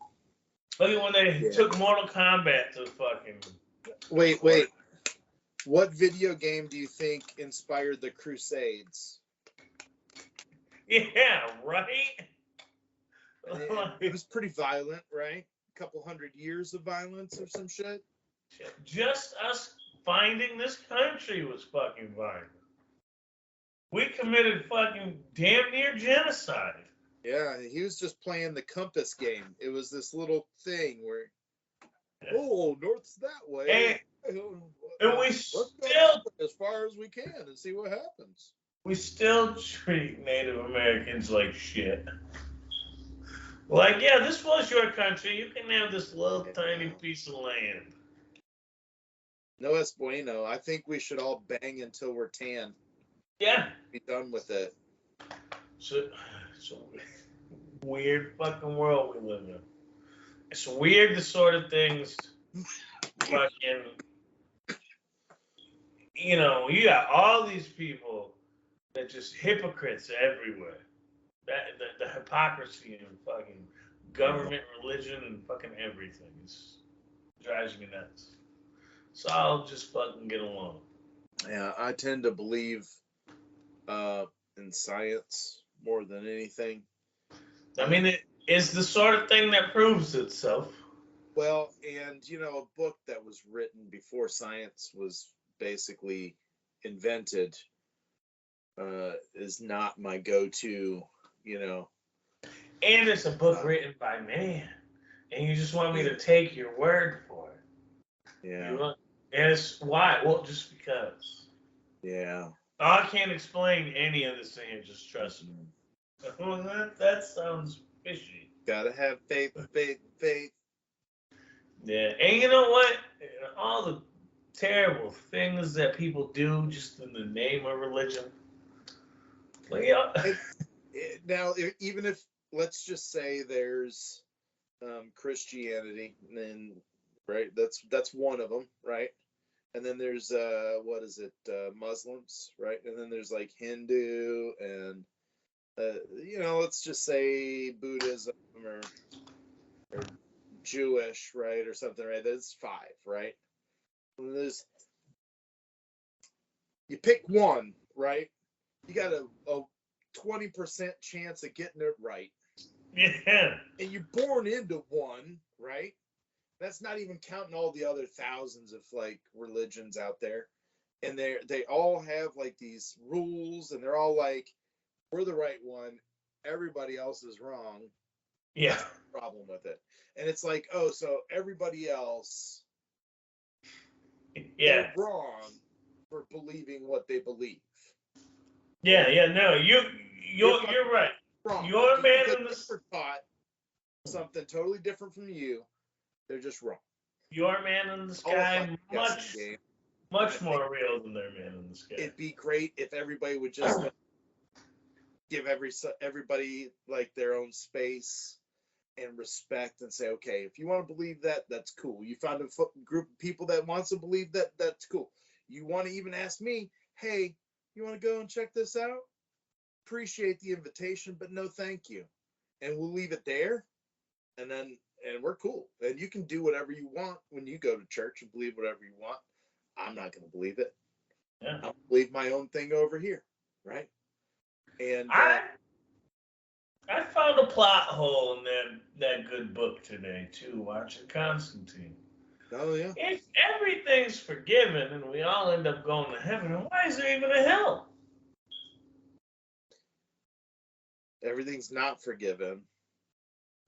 [SPEAKER 1] Look at when they took Mortal Kombat to fucking.
[SPEAKER 3] Wait. What video game do you think inspired the Crusades?
[SPEAKER 1] Yeah, right?
[SPEAKER 3] And it was pretty violent, right? A couple 100 years of violence or some shit.
[SPEAKER 1] Just us finding this country was fucking violent. We committed fucking damn near genocide.
[SPEAKER 3] Yeah, he was just playing the compass game. It was this little thing where, oh, north's that way.
[SPEAKER 1] And we
[SPEAKER 3] Let's go
[SPEAKER 1] still
[SPEAKER 3] as far as we can and see what happens.
[SPEAKER 1] we still treat Native Americans like shit. Like, yeah, this was your country. You can have this little tiny piece of land.
[SPEAKER 3] No es bueno. I think we should all bang until we're tan.
[SPEAKER 1] Yeah.
[SPEAKER 3] Be done with it.
[SPEAKER 1] So, it's a weird fucking world we live in. It's weird the sort of things fucking, you got all these people that just hypocrites everywhere. The hypocrisy in fucking government, religion, and fucking everything drives me nuts. So I'll just fucking get along.
[SPEAKER 3] Yeah, I tend to believe in science more than anything.
[SPEAKER 1] I mean, it is the sort of thing that proves itself.
[SPEAKER 3] Well, and a book that was written before science was basically invented is not my go-to,
[SPEAKER 1] And it's a book written by man, and you just want me to take your word for it.
[SPEAKER 3] Yeah.
[SPEAKER 1] And it's why? Well, just because.
[SPEAKER 3] Yeah.
[SPEAKER 1] I can't explain any of this thing. Just trust me. Well, that sounds fishy.
[SPEAKER 3] Gotta have faith, faith, faith.
[SPEAKER 1] Yeah, and you know what? All the terrible things that people do just in the name of religion. Like,
[SPEAKER 3] Now, even if, let's just say there's Christianity, and right, that's one of them, right? And then there's Muslims, right? And then there's like Hindu and let's just say Buddhism or Jewish, right, or something, right? That's 5, right? And you pick one, right? You got a 20% chance of getting it right.
[SPEAKER 1] Yeah.
[SPEAKER 3] And you're born into one, right? That's not even counting all the other thousands of like religions out there. And they all have like these rules, and they're all like, we're the right one, everybody else is wrong.
[SPEAKER 1] Yeah.
[SPEAKER 3] That's the problem with it. And it's like, oh, so everybody else they're wrong for believing what they believe.
[SPEAKER 1] Yeah, no, you're right.
[SPEAKER 3] Wrong.
[SPEAKER 1] You're a man in the
[SPEAKER 3] sky. Taught something totally different from you. They're just wrong.
[SPEAKER 1] Your man in the sky much more real than their man in the sky.
[SPEAKER 3] It'd be great if everybody would just give everybody like their own space and respect, and say, okay, if you want to believe that, that's cool. You found a group of people that wants to believe that, that's cool. You want to even ask me, hey, you want to go and check this out? Appreciate the invitation, but no thank you. And we'll leave it there, and we're cool. And you can do whatever you want when you go to church and believe whatever you want. I'm not going to believe it.
[SPEAKER 1] Yeah.
[SPEAKER 3] I'll believe my own thing over here, right? And
[SPEAKER 1] I found a plot hole in that good book today too. Watching Constantine.
[SPEAKER 3] Oh yeah.
[SPEAKER 1] If everything's forgiven and we all end up going to heaven, then why is there even a hell?
[SPEAKER 3] Everything's not forgiven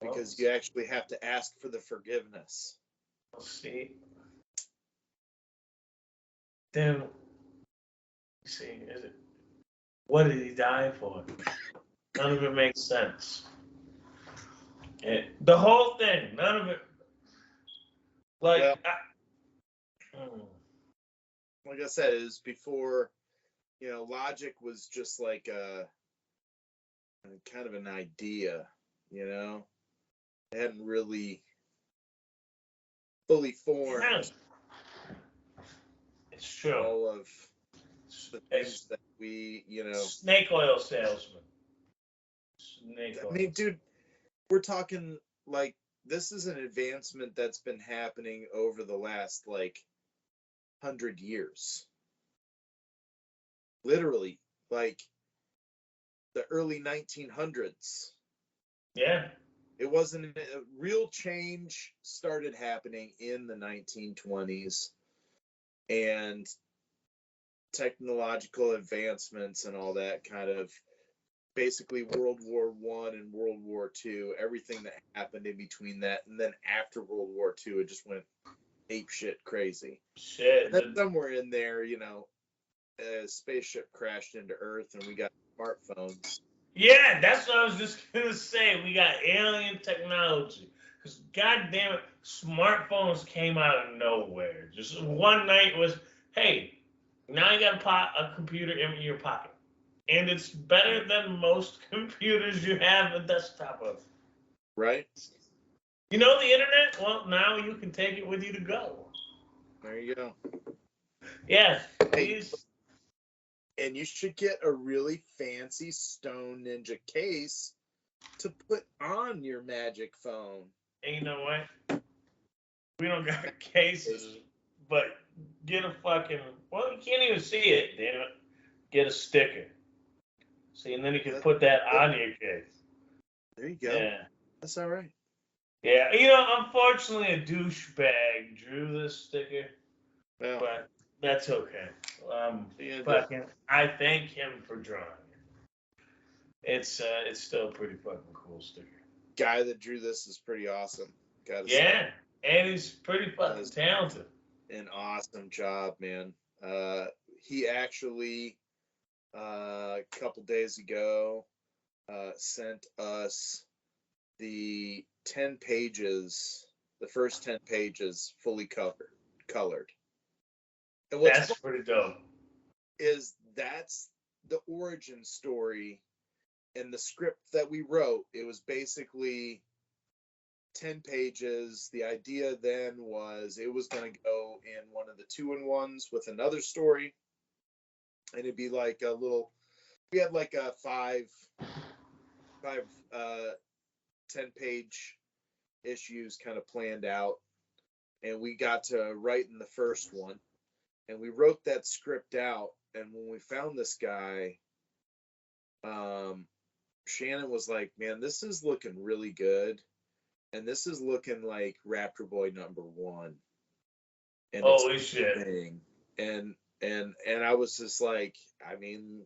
[SPEAKER 3] because you actually have to ask for the forgiveness.
[SPEAKER 1] We'll see. Then, see, what did he die for? None of it makes sense. The whole thing, none of it. Like,
[SPEAKER 3] like I said, it was before, logic was just like a kind of an idea, It hadn't really fully formed.
[SPEAKER 1] Yeah. It's true.
[SPEAKER 3] All of the things that we,
[SPEAKER 1] Snake oil salesman.
[SPEAKER 3] I mean, dude, we're talking like this is an advancement that's been happening over the last 100 years. Literally, like the early 1900s.
[SPEAKER 1] Yeah.
[SPEAKER 3] it wasn't a real change started happening in the 1920s, and technological advancements and all that kind of basically World War I and World War II, everything that happened in between that, and then after World War II, it just went ape shit crazy.
[SPEAKER 1] Shit.
[SPEAKER 3] And then somewhere in there, a spaceship crashed into Earth and we got smartphones.
[SPEAKER 1] Yeah, that's what I was just gonna say. We got alien technology. Because goddamn it, smartphones came out of nowhere. Just one night was, hey, now you got a computer in your pocket, and it's better than most computers you have a desktop of.
[SPEAKER 3] Right?
[SPEAKER 1] You know the internet? Well, now you can take it with you to go.
[SPEAKER 3] There you go.
[SPEAKER 1] Yeah,
[SPEAKER 3] Hey,
[SPEAKER 1] these.
[SPEAKER 3] and you should get a really fancy Stone Ninja case to put on your Magic phone.
[SPEAKER 1] And you know what? We don't got cases, but get a fucking. Well, you can't even see it, damn it. Get a sticker. See, and then you can put that on your case.
[SPEAKER 3] There you go.
[SPEAKER 1] Yeah.
[SPEAKER 3] That's all right.
[SPEAKER 1] Yeah, unfortunately, a douchebag drew this sticker,
[SPEAKER 3] Well,
[SPEAKER 1] but that's okay.
[SPEAKER 3] yeah,
[SPEAKER 1] Fucking, I thank him for drawing it. It's still a pretty fucking cool sticker.
[SPEAKER 3] guy that drew this is pretty awesome. Gotta say,
[SPEAKER 1] Yeah, and he's pretty fucking talented.
[SPEAKER 3] an awesome job, man. He actually, a couple days ago, sent us the 10 pages, the first 10 pages fully colored. And what's
[SPEAKER 1] That's pretty dope.
[SPEAKER 3] is that's the origin story and the script that we wrote. It was basically 10 pages. The idea then was it was going to go in one of the 2-in-1s with another story, and it'd be like a little, we had like a five 10-page issues kind of planned out, and we got to write in the first one, and we wrote that script out. And when we found this guy, Shannon was like, man, this is looking really good, and this is looking like Raptor Boy #1, and
[SPEAKER 1] Holy
[SPEAKER 3] it's
[SPEAKER 1] shit.
[SPEAKER 3] thing. And I was just like, I mean,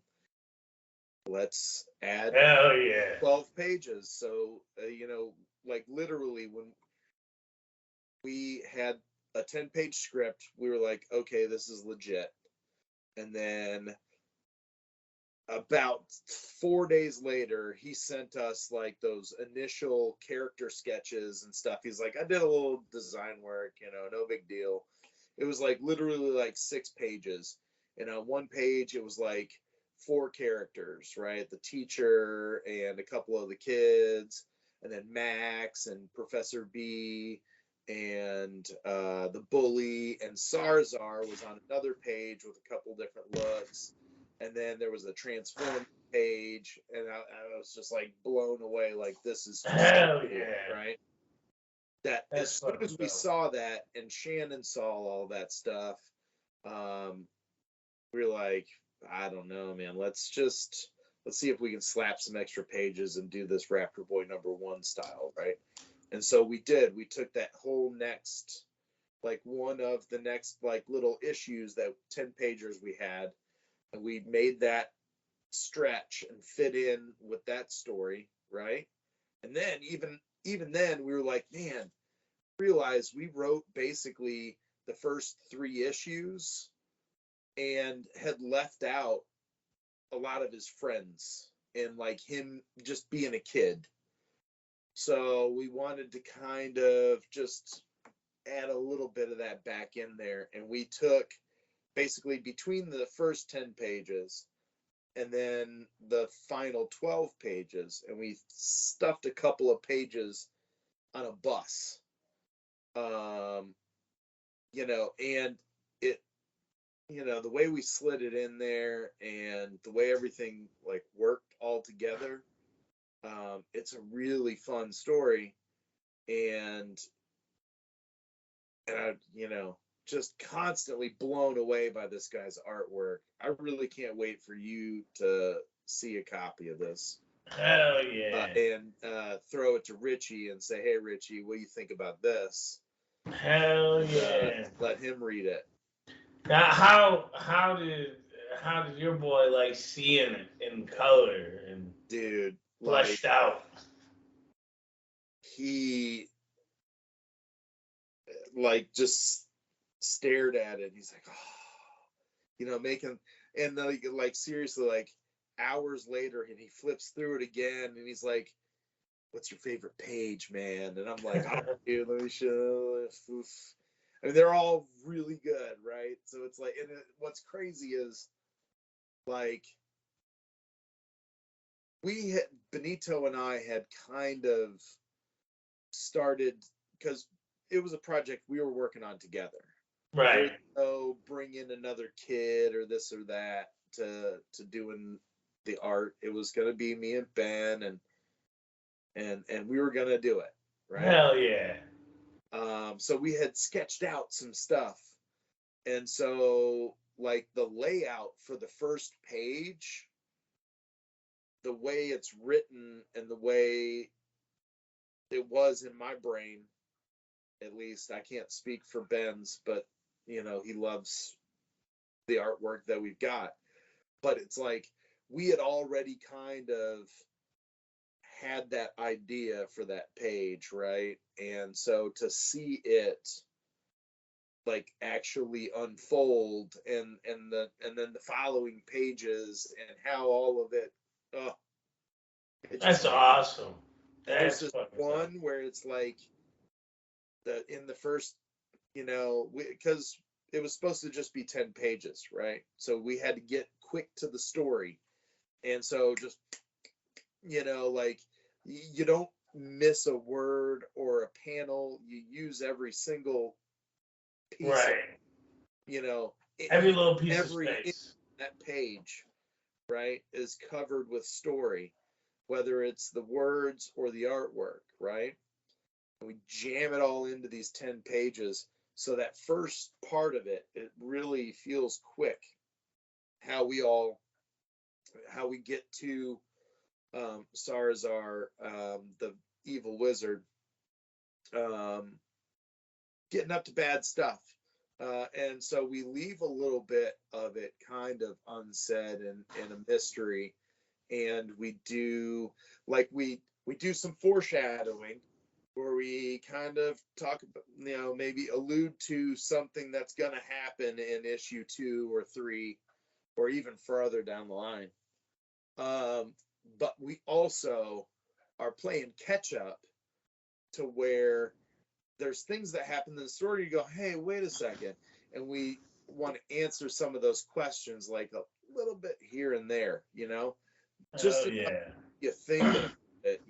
[SPEAKER 3] let's add
[SPEAKER 1] Hell yeah.
[SPEAKER 3] 12 pages. So like literally when we had a 10-page script, we were like, okay, this is legit. And then about 4 days later, he sent us like those initial character sketches and stuff. He's like, I did a little design work, no big deal. It was like literally like 6 pages. And on one page, it was like 4 characters, right? The teacher and a couple of the kids, and then Max and Professor B and the bully, and Sarzar was on another page with a couple different looks. And then there was a transform page, and I was just like blown away. Like, this is
[SPEAKER 1] Hell
[SPEAKER 3] cool,
[SPEAKER 1] yeah.
[SPEAKER 3] right? That
[SPEAKER 1] That's
[SPEAKER 3] as soon as we
[SPEAKER 1] dope.
[SPEAKER 3] saw that, and Shannon saw all that stuff, we were like, I don't know, man. Let's see if we can slap some extra pages and do this Raptor Boy #1 style, right? And so we did. We took that whole next, like one of the next like little issues, that 10 pagers we had, and we made that stretch and fit in with that story, right? And then even then we were like, man, realized we wrote basically the first 3 issues and had left out a lot of his friends and like him just being a kid. So we wanted to kind of just add a little bit of that back in there, and we took basically between the first 10 pages and then the final 12 pages, and we stuffed a couple of pages on a bus. And it, the way we slid it in there and the way everything like worked all together, it's a really fun story. And I, just constantly blown away by this guy's artwork. I really can't wait for you to see a copy of this.
[SPEAKER 1] Hell yeah.
[SPEAKER 3] And throw it to Richie and say, "Hey, Richie, what do you think about this?"
[SPEAKER 1] Hell yeah.
[SPEAKER 3] Let him read it.
[SPEAKER 1] Now, how did your boy like seeing it in color and
[SPEAKER 3] Dude,
[SPEAKER 1] fleshed out?
[SPEAKER 3] he like just stared at it. He's like, oh, making, and like seriously, like hours later, and he flips through it again, and he's like, "What's your favorite page, man?" And I'm like, "Oh, dude, let me show." I mean, they're all really good, right? So it's like, and what's crazy is like Benito and I had kind of started because it was a project we were working on together.
[SPEAKER 1] Right.
[SPEAKER 3] So bring in another kid or this or that to doing the art. It was gonna be me and Ben, and we were gonna do it, right?
[SPEAKER 1] Hell yeah.
[SPEAKER 3] So we had sketched out some stuff, and so like the layout for the first page, the way it's written and the way it was in my brain, at least. I can't speak for Ben's, but he loves the artwork that we've got. But it's like we had already kind of had that idea for that page, right? And so to see it like actually unfold and then the following pages and how all of it, oh,
[SPEAKER 1] That's awesome.
[SPEAKER 3] there's
[SPEAKER 1] That's
[SPEAKER 3] this
[SPEAKER 1] fucking
[SPEAKER 3] one
[SPEAKER 1] awesome.
[SPEAKER 3] where it's like in the first, because it was supposed to just be 10 pages, right? So we had to get quick to the story, and so just like you don't miss a word or a panel. You use every single piece of,
[SPEAKER 1] Right.
[SPEAKER 3] you know,
[SPEAKER 1] Every little piece of
[SPEAKER 3] every
[SPEAKER 1] space.
[SPEAKER 3] that page, right, is covered with story, whether it's the words or the artwork, right? And we jam it all into these 10 pages. So that first part of it, it really feels quick. How we get to Sarazar, the evil wizard, um, getting up to bad stuff. And so we leave a little bit of it kind of unsaid and a mystery. And we do we do some foreshadowing where we kind of talk about, maybe allude to something that's going to happen in issue 2 or 3 or even further down the line. But we also are playing catch up to where there's things that happen in the story. You go, hey, wait a second. And we want to answer some of those questions like a little bit here and there, just
[SPEAKER 1] Oh yeah.
[SPEAKER 3] you think of it,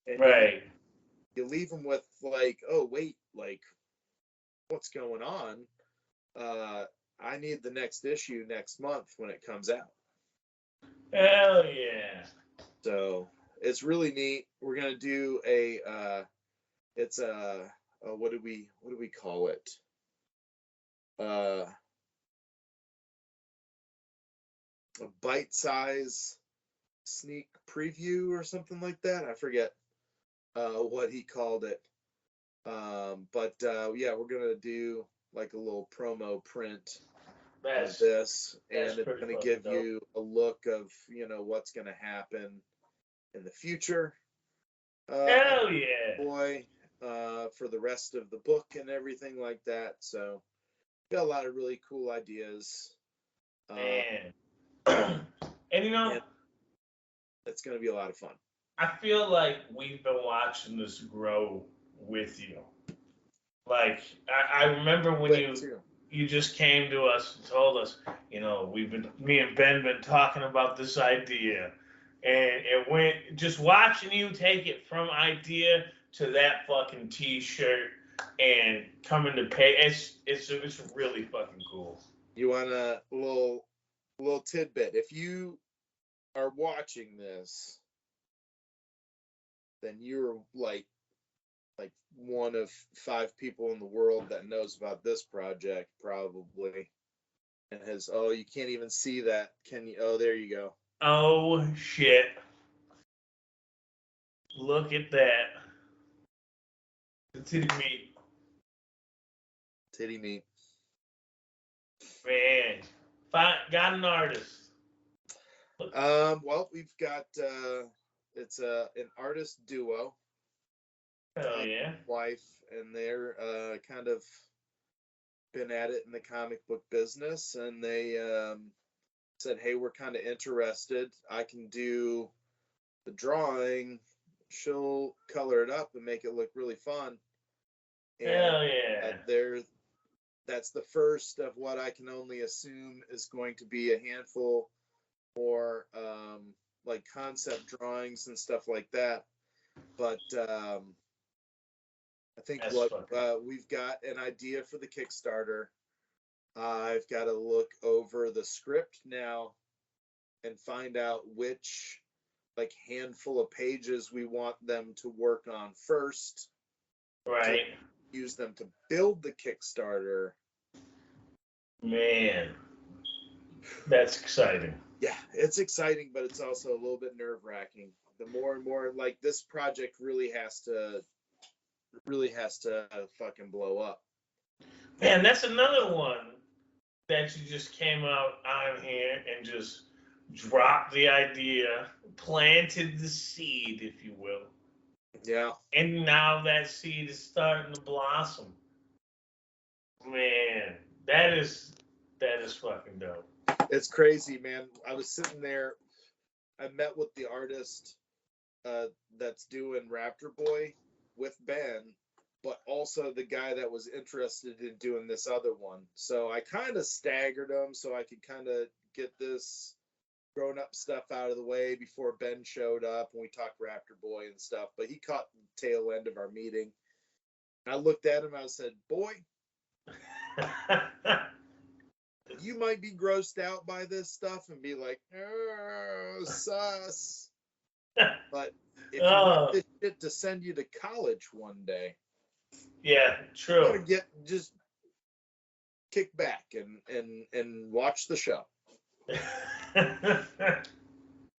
[SPEAKER 3] and
[SPEAKER 1] Right.
[SPEAKER 3] you leave them with like, oh wait, like what's going on? I need the next issue next month when it comes out.
[SPEAKER 1] Hell yeah.
[SPEAKER 3] So it's really neat. We're gonna do it's a what do we call it? A bite size sneak preview or something like that. I forget what he called it. But yeah, we're gonna do like a little promo print of this, and it's gonna give you a look of what's gonna happen in the future.
[SPEAKER 1] Hell yeah.
[SPEAKER 3] Boy, for the rest of the book and everything like that. So got a lot of really cool ideas.
[SPEAKER 1] Man. And
[SPEAKER 3] it's gonna be a lot of fun.
[SPEAKER 1] I feel like we've been watching this grow with you. Like I remember when you just came to us and told us, me and Ben been talking about this idea, and it went just watching you take it from idea to that fucking T-shirt and coming to pay. It's really fucking cool.
[SPEAKER 3] You want a little tidbit? If you are watching this, then you're like one of 5 people in the world that knows about this project probably, and you can't even see that, can you? Oh, there you go.
[SPEAKER 1] Oh shit. Look at that. The titty meat.
[SPEAKER 3] Titty meat.
[SPEAKER 1] Man. Got an artist.
[SPEAKER 3] Well, we've got it's an artist duo.
[SPEAKER 1] Hell yeah.
[SPEAKER 3] Wife, and they're kind of been at it in the comic book business, and they said, hey, we're kind of interested. I can do the drawing. She'll color it up and make it look really fun. And
[SPEAKER 1] Hell yeah.
[SPEAKER 3] that's the first of what I can only assume is going to be a handful more like concept drawings and stuff like that. But I think we've got an idea for the Kickstarter. I've got to look over the script now and find out which like handful of pages we want them to work on first.
[SPEAKER 1] Right.
[SPEAKER 3] Use them to build the Kickstarter.
[SPEAKER 1] Man. That's exciting.
[SPEAKER 3] Yeah, it's exciting, but it's also a little bit nerve-wracking. The more and more, like, this project really has to fucking blow up.
[SPEAKER 1] Man, that's another one that you just came out on here and just dropped the idea, planted the seed, if you will.
[SPEAKER 3] Yeah.
[SPEAKER 1] And now that seed is starting to blossom. Man, that is fucking dope.
[SPEAKER 3] It's crazy, man. I was sitting there. I met with the artist that's doing Raptor Boy with Ben, but also the guy that was interested in doing this other one. So I kind of staggered them so I could kind of get this grown-up stuff out of the way before Ben showed up and we talked Raptor Boy and stuff. But he caught the tail end of our meeting. And I looked at him. I said, "Boy, you might be grossed out by this stuff and be like, oh, sus. But if you want this shit to send you to college one day,
[SPEAKER 1] yeah, true.
[SPEAKER 3] Just kick back and watch the show."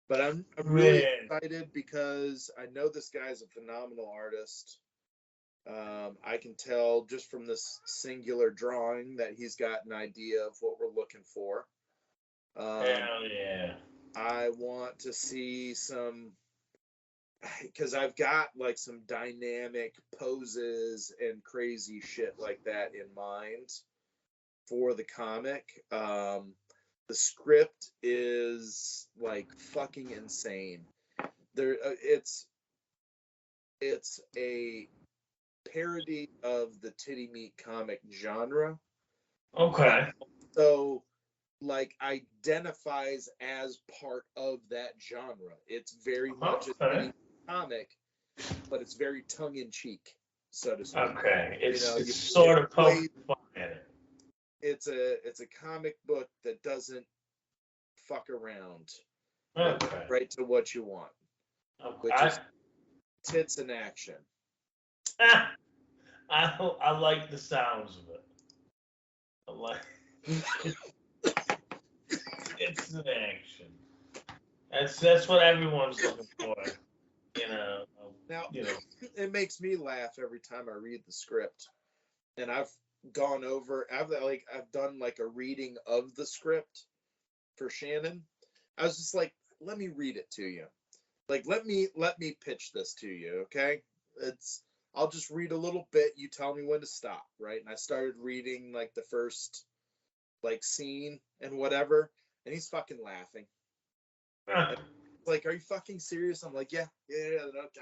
[SPEAKER 3] But I'm really excited because I know this guy's a phenomenal artist. I can tell just from this singular drawing that he's got an idea of what we're looking for.
[SPEAKER 1] Hell yeah.
[SPEAKER 3] I want to see some, because I've got like some dynamic poses and crazy shit like that in mind for the comic. The script is like fucking insane. It's a parody of the titty meat comic genre.
[SPEAKER 1] Okay.
[SPEAKER 3] So like identifies as part of that genre. It's very much a titty meat comic, but it's very tongue in cheek, so to speak.
[SPEAKER 1] Okay. It's sort of poking fun at it.
[SPEAKER 3] It's a comic book that doesn't fuck around.
[SPEAKER 1] Okay.
[SPEAKER 3] Right to what you want.
[SPEAKER 1] Okay.
[SPEAKER 3] Which is tits in action.
[SPEAKER 1] I like the sounds of it. I like it's in action. That's what everyone's looking for.
[SPEAKER 3] Now, it makes me laugh every time I read the script. And I've gone over, I've done like a reading of the script for Shannon. I was just like, let me read it to you. Like, let me pitch this to you, okay? I'll just read a little bit. You tell me when to stop, right? And I started reading like the first like scene and whatever, and he's fucking laughing. Like, are you fucking serious? I'm like, yeah,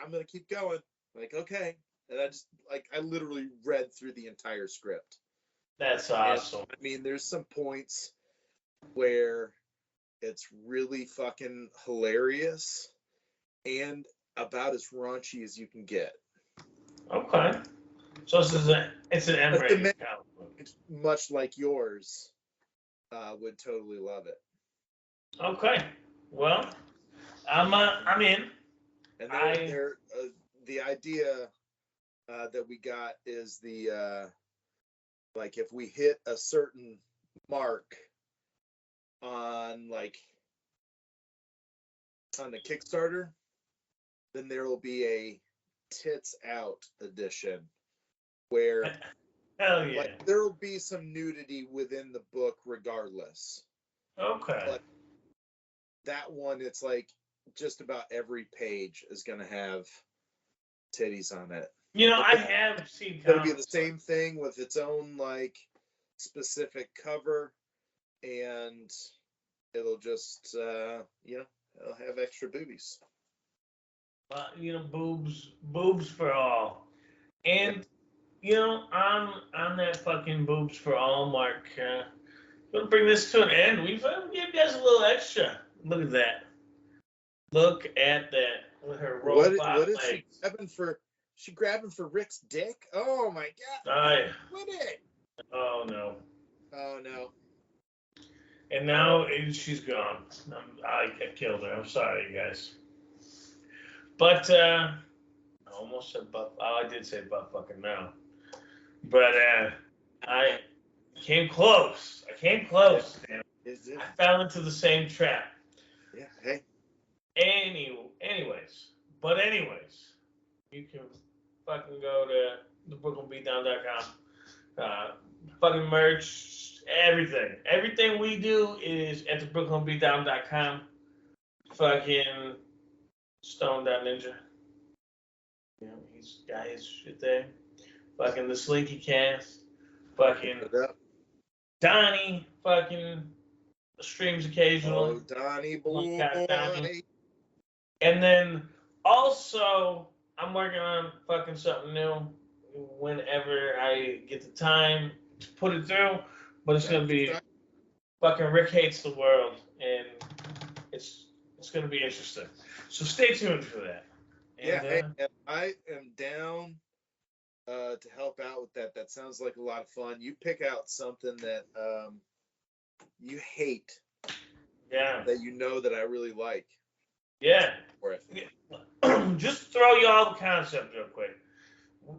[SPEAKER 3] I'm gonna keep going. Like, okay. And I literally read through the entire script.
[SPEAKER 1] That's awesome.
[SPEAKER 3] And, I mean, there's some points where it's really fucking hilarious and about as raunchy as you can get.
[SPEAKER 1] Okay. So it's an M-rated comic book.
[SPEAKER 3] Much like yours, would totally love it.
[SPEAKER 1] Okay. Well, I'm in.
[SPEAKER 3] And the idea that we got is the like if we hit a certain mark on the Kickstarter, then there will be a tits out edition where
[SPEAKER 1] Hell yeah.
[SPEAKER 3] like there will be some nudity within the book regardless.
[SPEAKER 1] Okay.
[SPEAKER 3] But that one, it's like just about every page is gonna have titties on it.
[SPEAKER 1] I have seen
[SPEAKER 3] It'll be the
[SPEAKER 1] comics
[SPEAKER 3] same thing with its own like specific cover, and it'll just it'll have extra boobies.
[SPEAKER 1] boobs for all. And on that fucking boobs for all mark, we'll bring this to an end. We've give you guys a little extra. Look at that. Look at that with her robot
[SPEAKER 3] What is she
[SPEAKER 1] legs.
[SPEAKER 3] grabbing for? She grabbing for Rick's dick? Oh my god! Quit it!
[SPEAKER 1] Oh no.
[SPEAKER 3] Oh no!
[SPEAKER 1] And now she's gone. I killed her. I'm sorry, you guys. But I almost said butt. Oh, I did say butt fucking now. But I came close. Damn. I fell into the same trap.
[SPEAKER 3] Yeah. Hey.
[SPEAKER 1] Anyways, you can fucking go to thebrooklynbeatdown.com. Fucking merch, everything we do is at thebrooklynbeatdown.com. Fucking Stone Down Ninja. He's got his shit there. Fucking the Slinky cast. Fucking Donnie. Fucking streams occasionally.
[SPEAKER 3] Oh, Donnie boy.
[SPEAKER 1] Donnie. And then also, I'm working on fucking something new whenever I get the time to put it through. But it's going to be fucking Rikk Hates the World. And it's going to be interesting. So stay tuned for that. And,
[SPEAKER 3] I am down to help out with that. That sounds like a lot of fun. You pick out something that you hate.
[SPEAKER 1] Yeah.
[SPEAKER 3] That you know that I really like.
[SPEAKER 1] Yeah.
[SPEAKER 3] For it.
[SPEAKER 1] Just throw you all the concept real quick.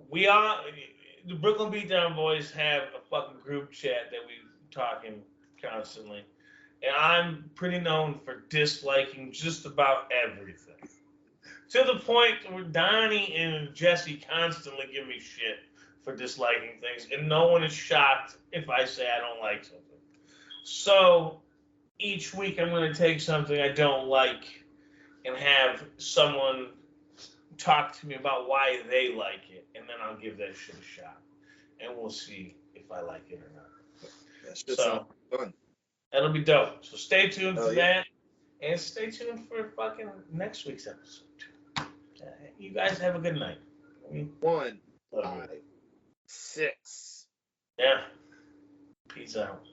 [SPEAKER 1] We are the Brooklyn Beatdown boys have a fucking group chat that we talking constantly, and I'm pretty known for disliking just about everything. To the point where Donnie and Jesse constantly give me shit for disliking things, and no one is shocked if I say I don't like something. So each week I'm going to take something I don't like and have someone talk to me about why they like it, and then I'll give that shit a shot, and we'll see if I like it or not.
[SPEAKER 3] That shit sounds fun.
[SPEAKER 1] That'll be dope. So stay tuned for that, and stay tuned for fucking next week's episode. You guys have a good night.
[SPEAKER 3] 1, 5, 6.
[SPEAKER 1] Yeah. Peace out.